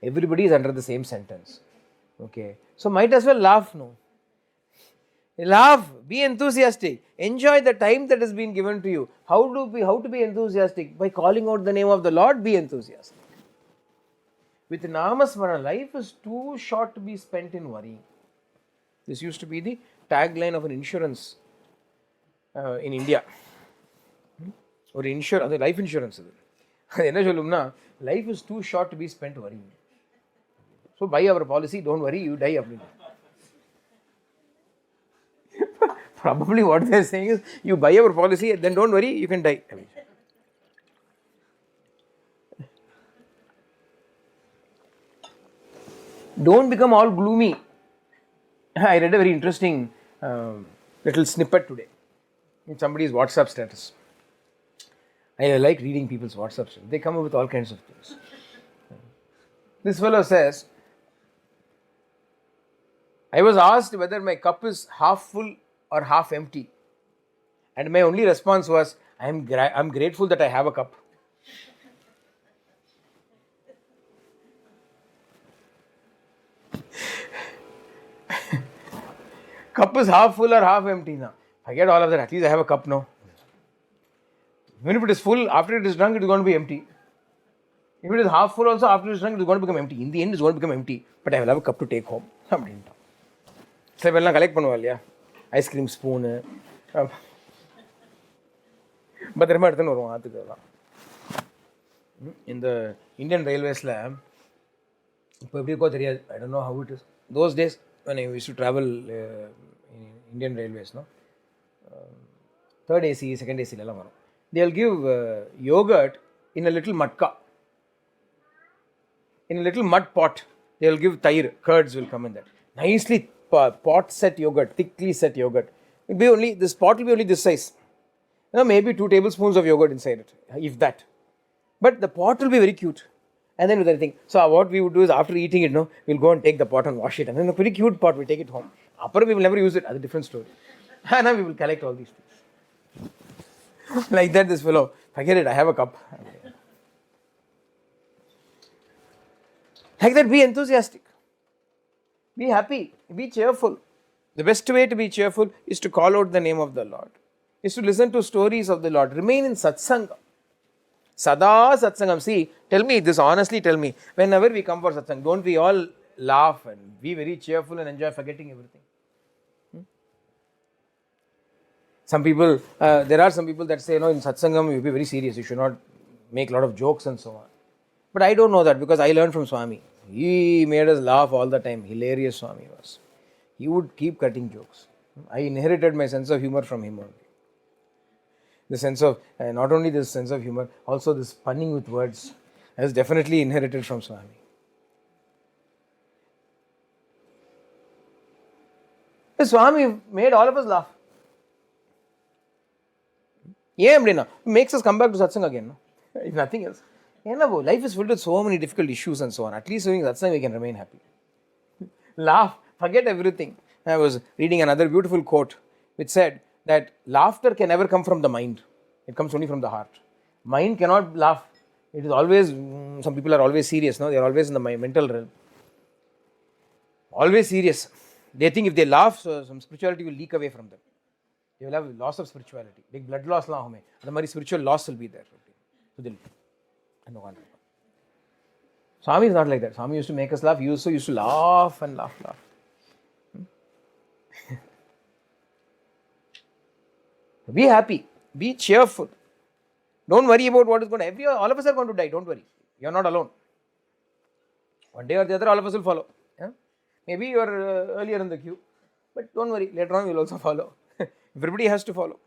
Everybody is under the same sentence. Okay. So might as well laugh, no? Laugh, be enthusiastic, enjoy the time that has been given to you. How to be enthusiastic? By calling out the name of the Lord, be enthusiastic. With Namasmara, life is too short to be spent in worrying. This used to be the tagline of an insurance in India. Or life insurance. Life is too short to be spent worrying. So buy our policy, don't worry, you die. Probably what they are saying is, you buy our policy, then don't worry, you can die. Don't become all gloomy. I read a very interesting little snippet today in somebody's WhatsApp status. I like reading people's WhatsApp status. They come up with all kinds of things. This fellow says, I was asked whether my cup is half full or half empty. And my only response was, I'm grateful that I have a cup. Cup is half full or half empty now. Forget all of that. At least I have a cup now. Even if it is full, after it is drunk, it is going to be empty. If it is half full also, after it is drunk, it is going to become empty. In the end, it is going to become empty. But I will have a cup to take home. So, I will collect ice cream spoon. But in the Indian Railways, I don't know how it is. Those days, when I used to travel in Indian Railways, third AC, second AC, they'll give yogurt in a little matka. In a little mud pot, they'll give tair, curds will come in that. Nicely pot set yogurt, thickly set yogurt. This pot will be only this size. Maybe 2 tablespoons of yogurt inside it, if that. But the pot will be very cute. And then with everything. So what we would do is, after eating it, we'll go and take the pot and wash it. And then a pretty cute pot, we'll take it home. Upper we will never use it. That's a different story. And now we will collect all these things. Like that, this fellow, forget it, I have a cup. Like that, be enthusiastic. Be happy. Be cheerful. The best way to be cheerful is to call out the name of the Lord. Is to listen to stories of the Lord. Remain in Satsangam. Sada Satsangam. See, tell me this, honestly tell me. Whenever we come for Satsang, don't we all laugh and be very cheerful and enjoy forgetting everything? Some people, there are some people that say, in Satsangam you be very serious. You should not make a lot of jokes and so on. But I don't know that, because I learned from Swami. He made us laugh all the time. Hilarious Swami was. He would keep cutting jokes. I inherited my sense of humor from him only. The sense of, not only this sense of humor, also this punning with words. I was definitely inherited from Swami. The Swami made all of us laugh. Yeah, makes us come back to Satsang again, if nothing else. Life is filled with so many difficult issues and so on. At least doing that's why we can remain happy. Laugh, forget everything. I was reading another beautiful quote which said that laughter can never come from the mind. It comes only from the heart. Mind cannot laugh. It is always, some people are always serious, no? They are always in the mental realm. Always serious. They think if they laugh, so some spirituality will leak away from them. They will have loss of spirituality. Big blood loss la home. The spiritual loss will be there. So they'll Swami is not like that. Swami used to make us laugh. He also used to laugh and laugh. Be happy. Be cheerful. Don't worry about what is going to. All of us are going to die. Don't worry. You are not alone. One day or the other, all of us will follow. Yeah? Maybe you are earlier in the queue, but don't worry. Later on, we will also follow. Everybody has to follow.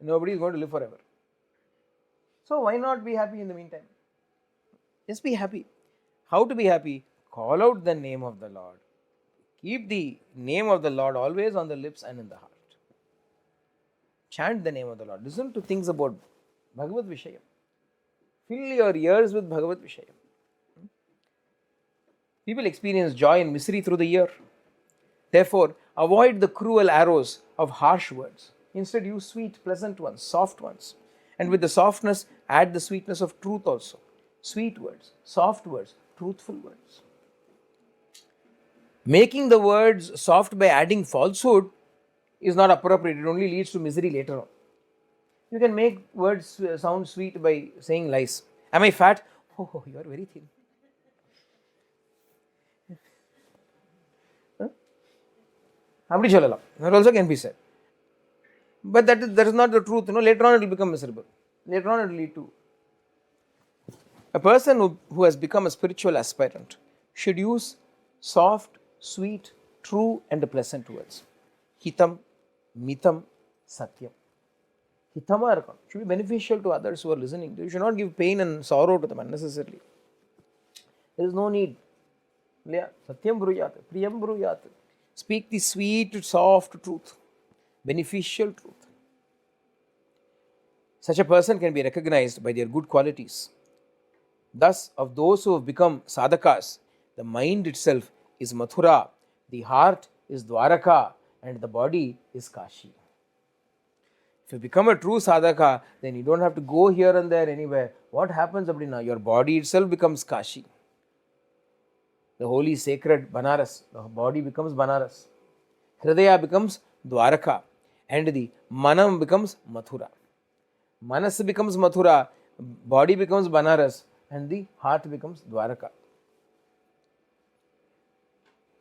Nobody is going to live forever. So why not be happy in the meantime? Just be happy. How to be happy? Call out the name of the Lord. Keep the name of the Lord always on the lips and in the heart. Chant the name of the Lord. Listen to things about Bhagavad Vishayam. Fill your ears with Bhagavad Vishayam. People experience joy and misery through the year. Therefore, avoid the cruel arrows of harsh words. Instead, use sweet, pleasant ones, soft ones. And with the softness, add the sweetness of truth also. Sweet words, soft words, truthful words. Making the words soft by adding falsehood is not appropriate. It only leads to misery later on. You can make words sound sweet by saying lies. Am I fat? Oh, you are very thin. That also can be said. But that is not the truth. Later on it will become miserable. Later on it will lead to. A person who has become a spiritual aspirant should use soft, sweet, true and pleasant words. Hitam, mitam, satyam. Hitama should be beneficial to others who are listening. You should not give pain and sorrow to them unnecessarily. There is no need. Satyam bruyat, priyam bruyat. Speak the sweet, soft truth, beneficial truth. Such a person can be recognized by their good qualities. Thus, of those who have become sadhakas, the mind itself is Mathura, the heart is Dwaraka, and the body is Kashi. If you become a true sadhaka, then you don't have to go here and there anywhere. What happens, Abdina? Your body itself becomes Kashi. The holy sacred Banaras, the body becomes Banaras. Hridaya becomes Dwaraka, and the Manam becomes Mathura. Manas becomes Mathura, body becomes Banaras, and the heart becomes Dwaraka.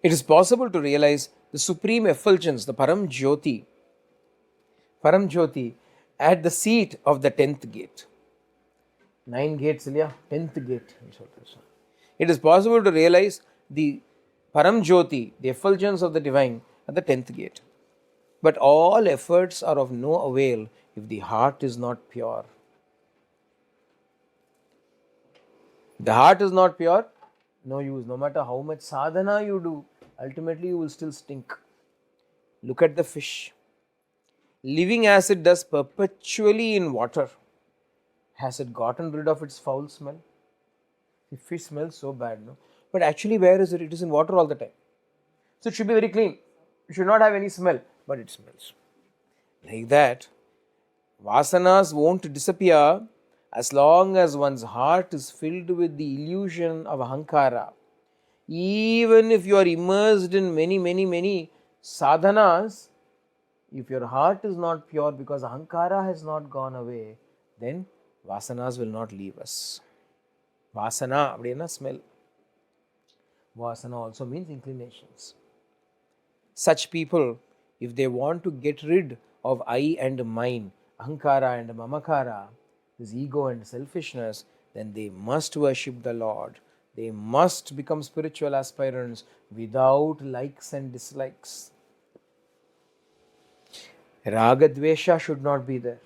It is possible to realize the supreme effulgence, the Param Jyoti, at the seat of the 10th gate. 9 gates, 10th gate. It is possible to realize the Param Jyoti, the effulgence of the divine, at the 10th gate. But all efforts are of no avail if the heart is not pure. The heart is not pure, no use. No matter how much sadhana you do, ultimately you will still stink. Look at the fish. Living as it does perpetually in water, has it gotten rid of its foul smell? The fish smells so bad, no? But actually, where is it? It is in water all the time. So it should be very clean. It should not have any smell, but it smells. Like that, vasanas won't disappear as long as one's heart is filled with the illusion of ahankara. Even if you are immersed in many sadhanas, if your heart is not pure because ahankara has not gone away, then vasanas will not leave us. Vasana, abdena smell. Vasana also means inclinations. Such people, if they want to get rid of I and mine, ahankara and mamakara, this ego and selfishness, then they must worship the Lord. They must become spiritual aspirants without likes and dislikes. Raga Dvesha should not be there.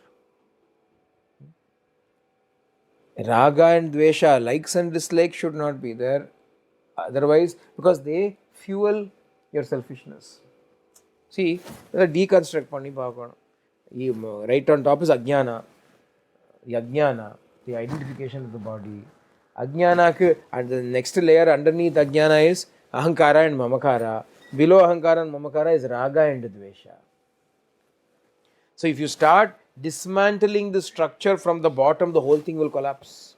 Raga and Dvesha, likes and dislikes should not be there. Otherwise, because they fuel your selfishness. See, deconstruct panni paakano. Right on top is Ajnana. The Ajnana, the identification of the body. Ajnana, and the next layer underneath Ajnana is Ahankara and Mamakara. Below Ahankara and Mamakara is Raga and Dvesha. So if you start dismantling the structure from the bottom, the whole thing will collapse.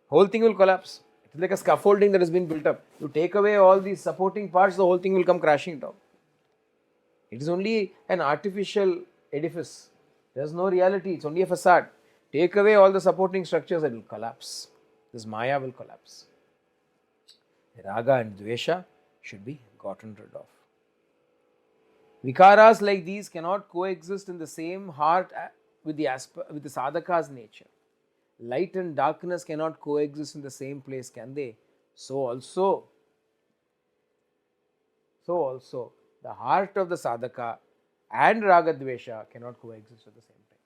Whole thing will collapse. It's like a scaffolding that has been built up. You take away all these supporting parts, the whole thing will come crashing down. It is only an artificial edifice. There is no reality. It's only a facade. Take away all the supporting structures, it will collapse. This Maya will collapse. Raga and Dvesha should be gotten rid of. Vikaras like these cannot coexist in the same heart with the sadhaka's nature. Light and darkness cannot coexist in the same place, can they? So also, the heart of the sadhaka and Raga Dvesha cannot coexist at the same time.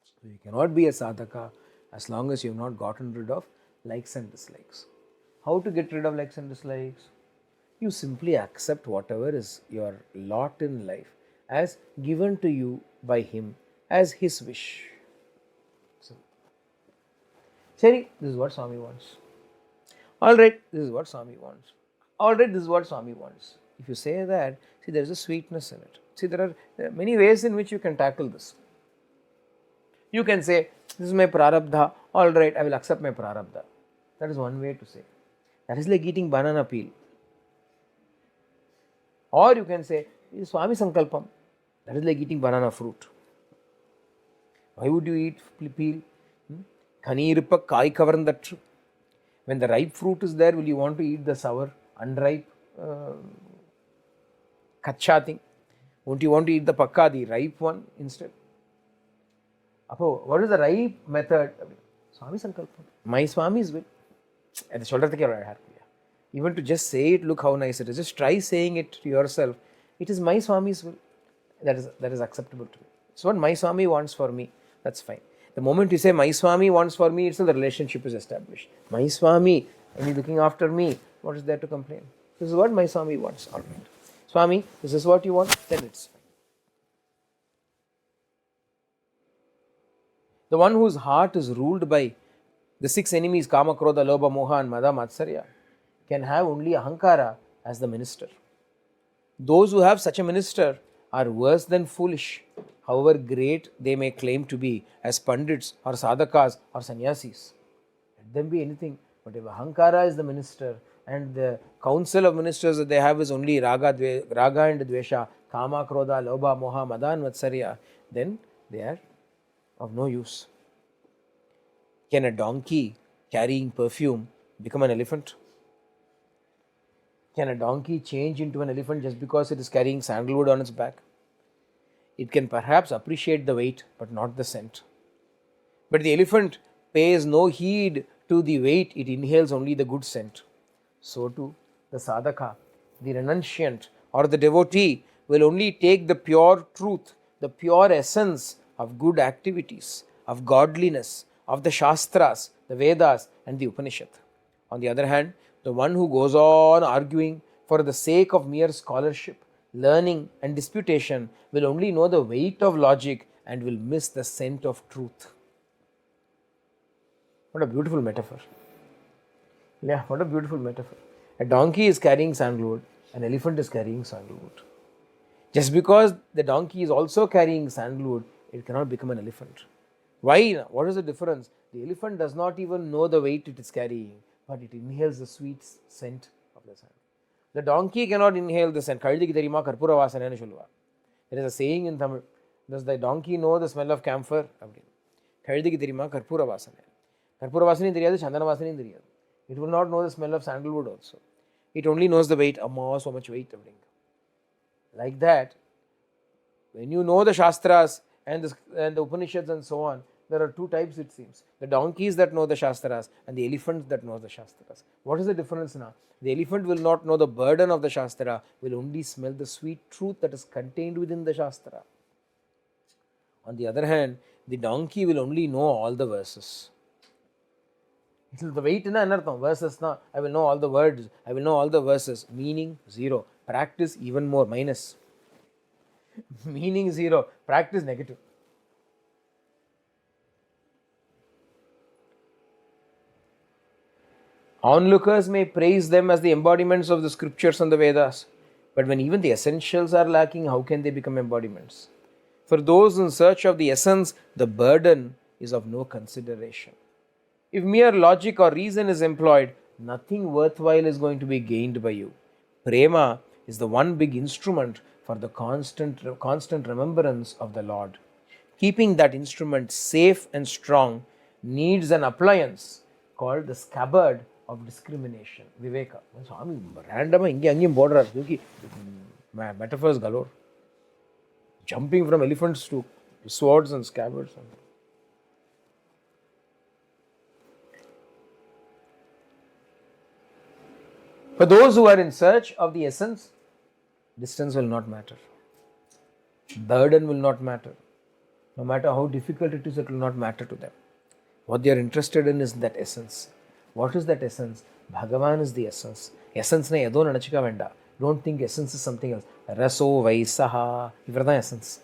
So you cannot be a sadhaka as long as you have not gotten rid of likes and dislikes. How to get rid of likes and dislikes? You simply accept whatever is your lot in life as given to you by him as his wish. So, Seri, this is what Swami wants. Alright, this is what Swami wants. Alright, this is what Swami wants. If you say that, see, there is a sweetness in it. See, there are many ways in which you can tackle this. You can say, this is my prarabdha. Alright, I will accept my prarabdha. That is one way to say. That is like eating banana peel. Or you can say, it is Swami Sankalpam. That is like eating banana fruit. Why would you eat peel? Khanirpa kai kavarndatru. When the ripe fruit is there, will you want to eat the sour, unripe, kacha thing? Won't you want to eat the pakka, the ripe one instead? What is the ripe method? Swami Sankalpam. My Swami's will. At the shoulder, even to just say it, look how nice it is. Just try saying it to yourself. It is my Swami's will. That is acceptable to me. It's what my Swami wants for me. That's fine. The moment you say my Swami wants for me, the relationship is established. My Swami, and he's looking after me. What is there to complain? This is what my Swami wants. All right. Swami, this is what you want, then it's fine. The one whose heart is ruled by the 6 enemies, Kama, Krodha, Lobha, Moha and Mada, Matsarya, can have only Ahankara as the minister. Those who have such a minister are worse than foolish, however great they may claim to be as pandits or sadhakas or sannyasis. Let them be anything, but if Ahankara is the minister and the council of ministers that they have is only Raga and Dvesha, Kama, Krodha, Lobha, Moha, Mada and Matsarya, then they are of no use. Can a donkey carrying perfume become an elephant? Can a donkey change into an elephant just because it is carrying sandalwood on its back? It can perhaps appreciate the weight, but not the scent. But the elephant pays no heed to the weight, it inhales only the good scent. So too, the sadhaka, the renunciant, or the devotee will only take the pure truth, the pure essence of good activities, of godliness, of the Shastras, the Vedas, and the Upanishad. On the other hand, the one who goes on arguing for the sake of mere scholarship, learning, and disputation will only know the weight of logic and will miss the scent of truth. What a beautiful metaphor. Yeah, what a beautiful metaphor. A donkey is carrying sandalwood, an elephant is carrying sandalwood. Just because the donkey is also carrying sandalwood, it cannot become an elephant. Why? What is the difference? The elephant does not even know the weight it is carrying, but it inhales the sweet scent of the sandalwood. The donkey cannot inhale the scent. There is a saying in Tamil. Does the donkey know the smell of camphor? It will not know the smell of sandalwood also. It only knows the weight. Amma, so much weight. Like that, when you know the Shastras and the Upanishads and so on, there are 2 types it seems. The donkeys that know the Shastras and the elephants that know the Shastras. What is the difference now? The elephant will not know the burden of the Shastra, will only smell the sweet truth that is contained within the Shastra. On the other hand, the donkey will only know all the verses. The weight in anartham, verses na, I will know all the words, I will know all the verses. Meaning 0. Practice even more, minus. Meaning 0. Practice negative. Onlookers may praise them as the embodiments of the scriptures and the Vedas. But when even the essentials are lacking, how can they become embodiments? For those in search of the essence, the burden is of no consideration. If mere logic or reason is employed, nothing worthwhile is going to be gained by you. Prema is the one big instrument for the constant remembrance of the Lord. Keeping that instrument safe and strong needs an appliance called the scabbard of discrimination, Viveka. Swami randomly inge angiyum podrar kyunki metaphors galore. Jumping from elephants to swords and scabbards. For those who are in search of the essence, distance will not matter. Burden will not matter. No matter how difficult it is, it will not matter to them. What they are interested in is that essence. What is that essence? Bhagavan is the essence. Essence na edo nanachika venda. Don't think essence is something else. Raso vaisaha. Ivradha essence.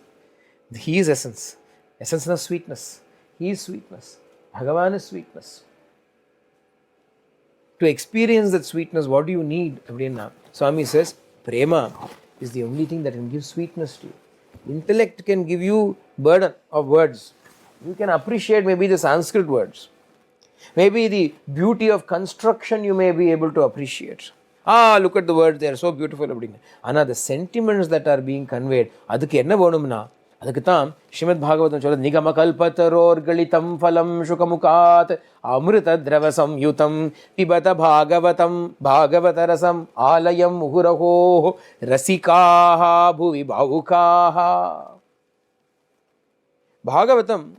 He is essence. Essence na sweetness. He is sweetness. Bhagavan is sweetness. To experience that sweetness, what do you need? Swami says, Prema is the only thing that can give sweetness to you. Intellect can give you burden of words. You can appreciate maybe the Sanskrit words. Maybe the beauty of construction you may be able to appreciate. Look at the words, they are so beautiful. Ana, the sentiments that are being conveyed, adukku enna venumna? Adukku thaan Srimad Bhagavatam solla nigama kalpataror galitam phalam shukamukat amrita drava samyutam pibata bhagavatam bhagavatarasam alayam muhuraho rasikaha bhuvi bhavukaha. Bhagavatam,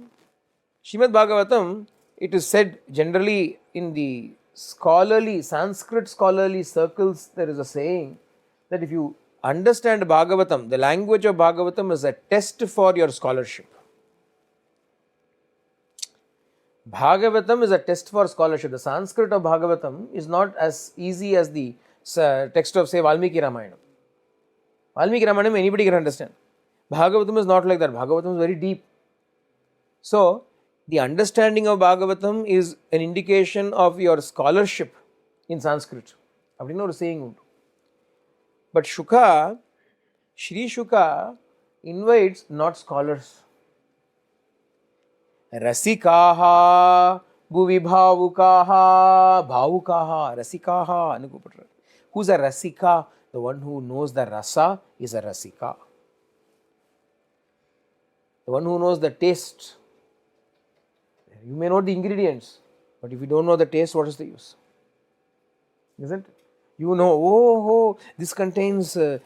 Srimad Bhagavatam, it is said generally in the Sanskrit scholarly circles, there is a saying that if you understand Bhagavatam, the language of Bhagavatam is a test for your scholarship. Bhagavatam is a test for scholarship. The Sanskrit of Bhagavatam is not as easy as the text of, say, Valmiki Ramayana. Valmiki Ramayana, anybody can understand. Bhagavatam is not like that. Bhagavatam is very deep. So, the understanding of Bhagavatam is an indication of your scholarship in Sanskrit. Appadina oru saying undu. But Shuka, Sri Shuka invites not scholars. Rasikaha, bhuvi bhavukaha, bhavukaha, rasikaha. Who's a rasika? The one who knows the rasa is a rasika. The one who knows the taste. You may know the ingredients, but if you don't know the taste, what is the use? Isn't it? You know, this contains the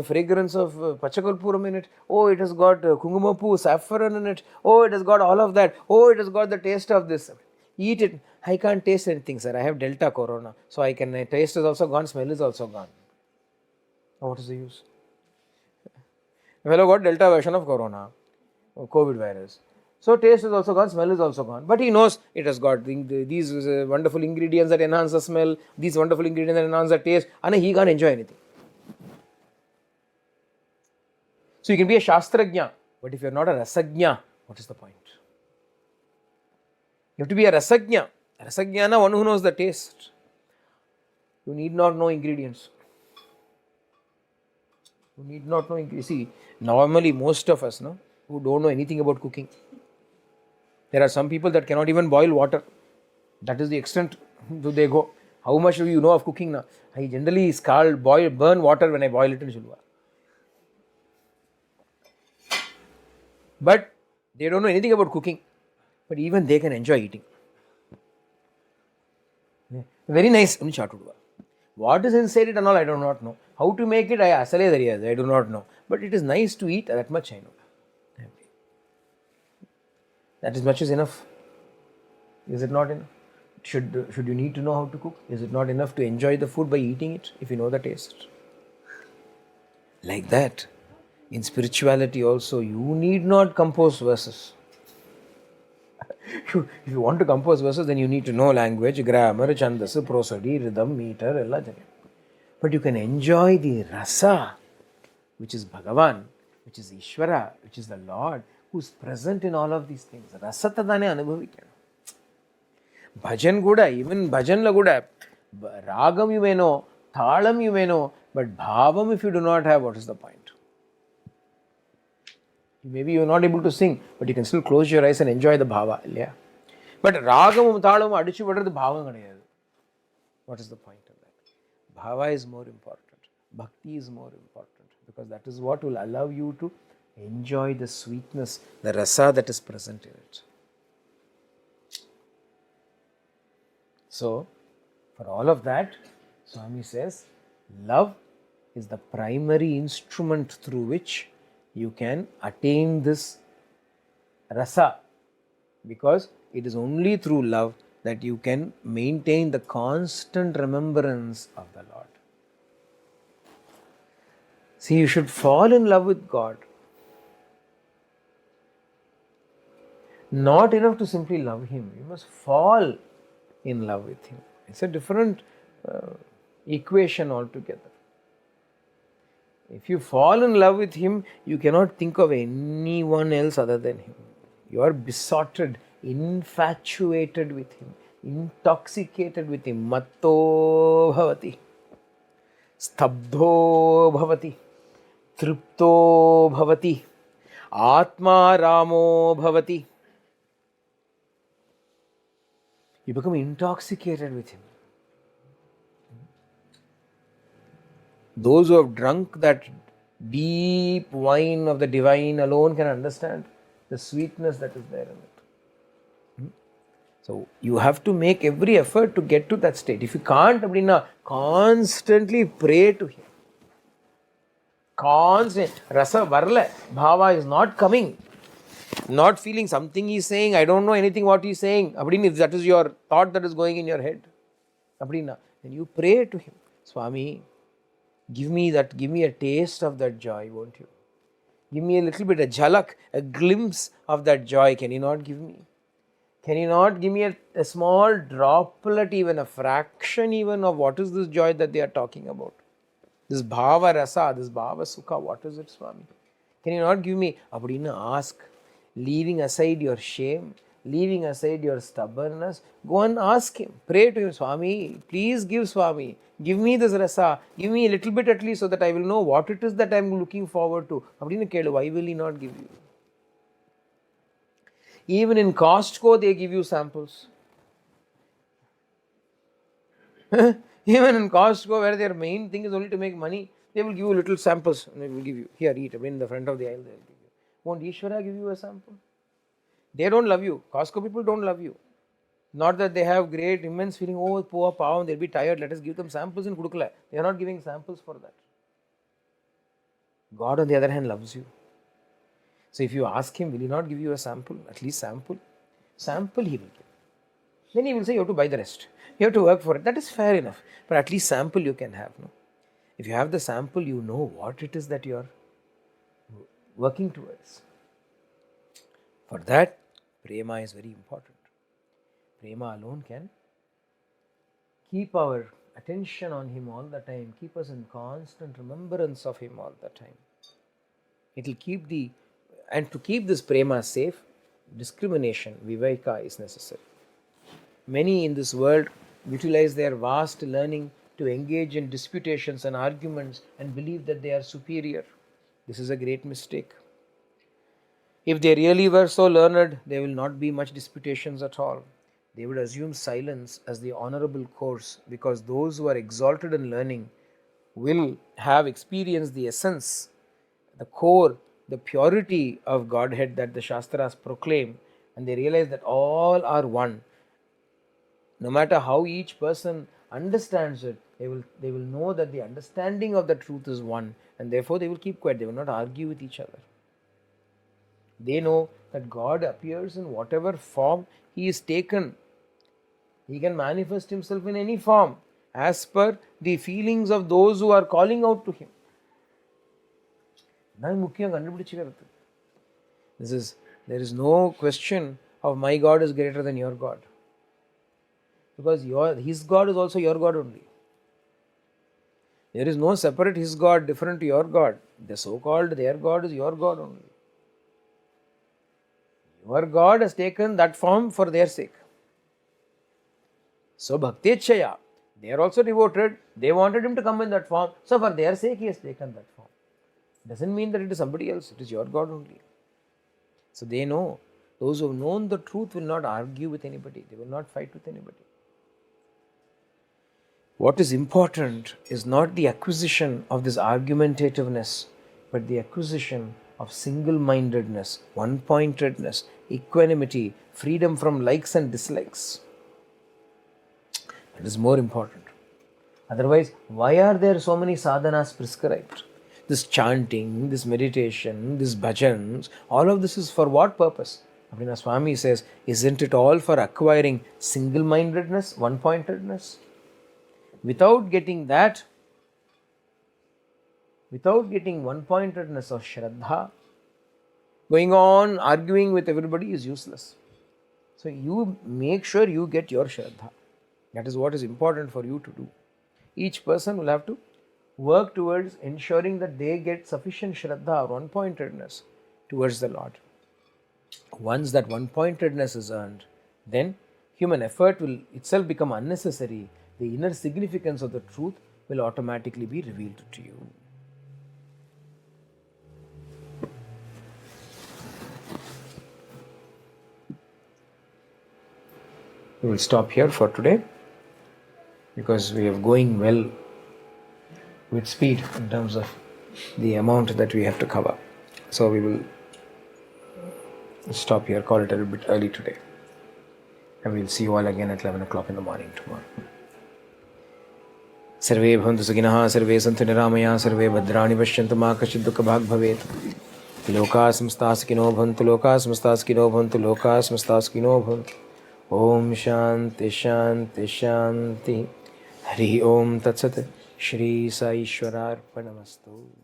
fragrance of Pachakalpuram in it. It has got Kungumapu, saffron in it. It has got all of that. It has got the taste of this. Eat it. I can't taste anything, sir. I have Delta Corona. So I can, taste is also gone, smell is also gone. What is the use? A fellow got Delta version of Corona, COVID virus. So taste is also gone, smell is also gone. But he knows it has got these wonderful ingredients that enhance the smell, these wonderful ingredients that enhance the taste, and he can't enjoy anything. So you can be a Shastrajna, but if you are not a Rasajna, what is the point? You have to be a Rasajna. Rasajna, one who knows the taste. You need not know ingredients. You need not know ingredients. See, normally most of us, who don't know anything about cooking, there are some people that cannot even boil water. That is the extent do they go. How much do you know of cooking now? I generally burn water when I boil it in Shulwa. But they don't know anything about cooking. But even they can enjoy eating. Very nice. What is inside it and all, I do not know. How to make it, I do not know. But it is nice to eat, that much I know. That is much is enough. Is it not enough? Should you need to know how to cook? Is it not enough to enjoy the food by eating it if you know the taste? Like that, in spirituality also, you need not compose verses. If you want to compose verses, then you need to know language, grammar, chandas, prosody, rhythm, meter, etc. But you can enjoy the rasa, which is Bhagavan, which is Ishvara, which is the Lord, who is present in all of these things. Rasatadane anubhavikana. Bhajan kuda, even bhajanla kuda, Ragam you may know, Thalam you may know, but Bhavam if you do not have, what is the point? Maybe you are not able to sing, but you can still close your eyes and enjoy the Bhava. Yeah. But Ragam, Thalam, Adichu, what are the Bhava? What is the point of that? Bhava is more important. Bhakti is more important, because that is what will allow you to enjoy the sweetness, the rasa that is present in it. So, for all of that, Swami says, love is the primary instrument through which you can attain this rasa, because it is only through love that you can maintain the constant remembrance of the Lord. See, you should fall in love with God. Not enough to simply love Him. You must fall in love with Him. It's a different equation altogether. If you fall in love with Him, you cannot think of anyone else other than Him. You are besotted, infatuated with Him, intoxicated with Him. Matto bhavati, stabdho bhavati, tripto bhavati, atma ramo bhavati. You become intoxicated with Him. Those who have drunk that deep wine of the divine alone can understand the sweetness that is there in it. So you have to make every effort to get to that state. If you can't, constantly pray to Him. Constant rasa varla, bhava is not coming. Not feeling something He is saying, I don't know anything what He is saying. If that is your thought that is going in your head, then you pray to Him. Swami, give me a taste of that joy, won't you? Give me a little bit, a jhalak, a glimpse of that joy. Can you not give me? Can you not give me a small droplet, even a fraction even of what is this joy that they are talking about? This bhava rasa, this bhava sukha, what is it, Swami? Can you not give me? Ask, leaving aside your shame, leaving aside your stubbornness, go and ask Him. Pray to Him, Swami, please give, Swami. Give me this rasa, give me a little bit at least so that I will know what it is that I am looking forward to. Why will He not give you? Even in Costco, they give you samples. Even in Costco, where their main thing is only to make money, they will give you little samples and they will give you, here, eat. In the front of the aisle, they will give you. Won't Ishvara give you a sample? They don't love you. Costco people don't love you. Not that they have great, immense feeling, oh, poor power, they'll be tired, let us give them samples in Kudukala. They are not giving samples for that. God, on the other hand, loves you. So if you ask Him, will He not give you a sample? At least sample. Sample He will give. Then He will say, you have to buy the rest. You have to work for it. That is fair enough. But at least sample you can have. No? If you have the sample, you know what it is that you are working towards. For that, Prema is very important. Prema alone can keep our attention on Him all the time, keep us in constant remembrance of Him all the time. It will keep and to keep this Prema safe, discrimination, viveka is necessary. Many in this world utilize their vast learning to engage in disputations and arguments and believe that they are superior. This is a great mistake. If they really were so learned, there will not be much disputations at all. They would assume silence as the honorable course, because those who are exalted in learning will have experienced the essence, the core, the purity of Godhead that the Shastras proclaim, and they realize that all are one. No matter how each person understands it, they will know that the understanding of the truth is one, and therefore they will keep quiet. They will not argue with each other. They know that God appears in whatever form He is taken. He can manifest Himself in any form as per the feelings of those who are calling out to Him. There is no question of my God is greater than your God. Because His God is also your God only. There is no separate His God different to your God. The so-called their God is your God only. Your God has taken that form for their sake. So bhaktechaya, They are also devoted. They wanted him to come in that form. So for their sake, he has taken that form. Doesn't mean that it is somebody else. It is your God only. So they know. Those who have known the truth will not argue with anybody. They will not fight with anybody. What is important is not the acquisition of this argumentativeness, but the acquisition of single-mindedness, one-pointedness, equanimity, freedom from likes and dislikes. That is more important. Otherwise, why are there so many sadhanas prescribed? This chanting, this meditation, this bhajans, all of this is for what purpose? Abhinava Swami says, isn't it all for acquiring single-mindedness, one-pointedness? Without getting that, without getting one-pointedness of Shraddha, going on arguing with everybody is useless. So you make sure you get your Shraddha. That is what is important for you to do. Each person will have to work towards ensuring that they get sufficient Shraddha or one-pointedness towards the Lord. Once that one-pointedness is earned, then human effort will itself become unnecessary. The inner significance of the truth will automatically be revealed to you. We will stop here for today because we are going well with speed in terms of the amount that we have to cover. So we will stop here, call it a little bit early today. And we will see you all again at 11 o'clock in the morning tomorrow. सर्वे भवन्तु सुखिनः सर्वे सन्तु निरामयाः सर्वे भद्राणि पश्यन्तु मा कश्चित् दुःखभाग् भवेत् लोकाः समस्ताः सुखिनो भवन्तु लोकाः समस्ताः सुखिनो भवन्तु लोकाः समस्ताः सुखिनो भवन्तु ओम शांति शांति शांति हरि ओम तत्सत् श्री साईश्वरार्पणमस्तु।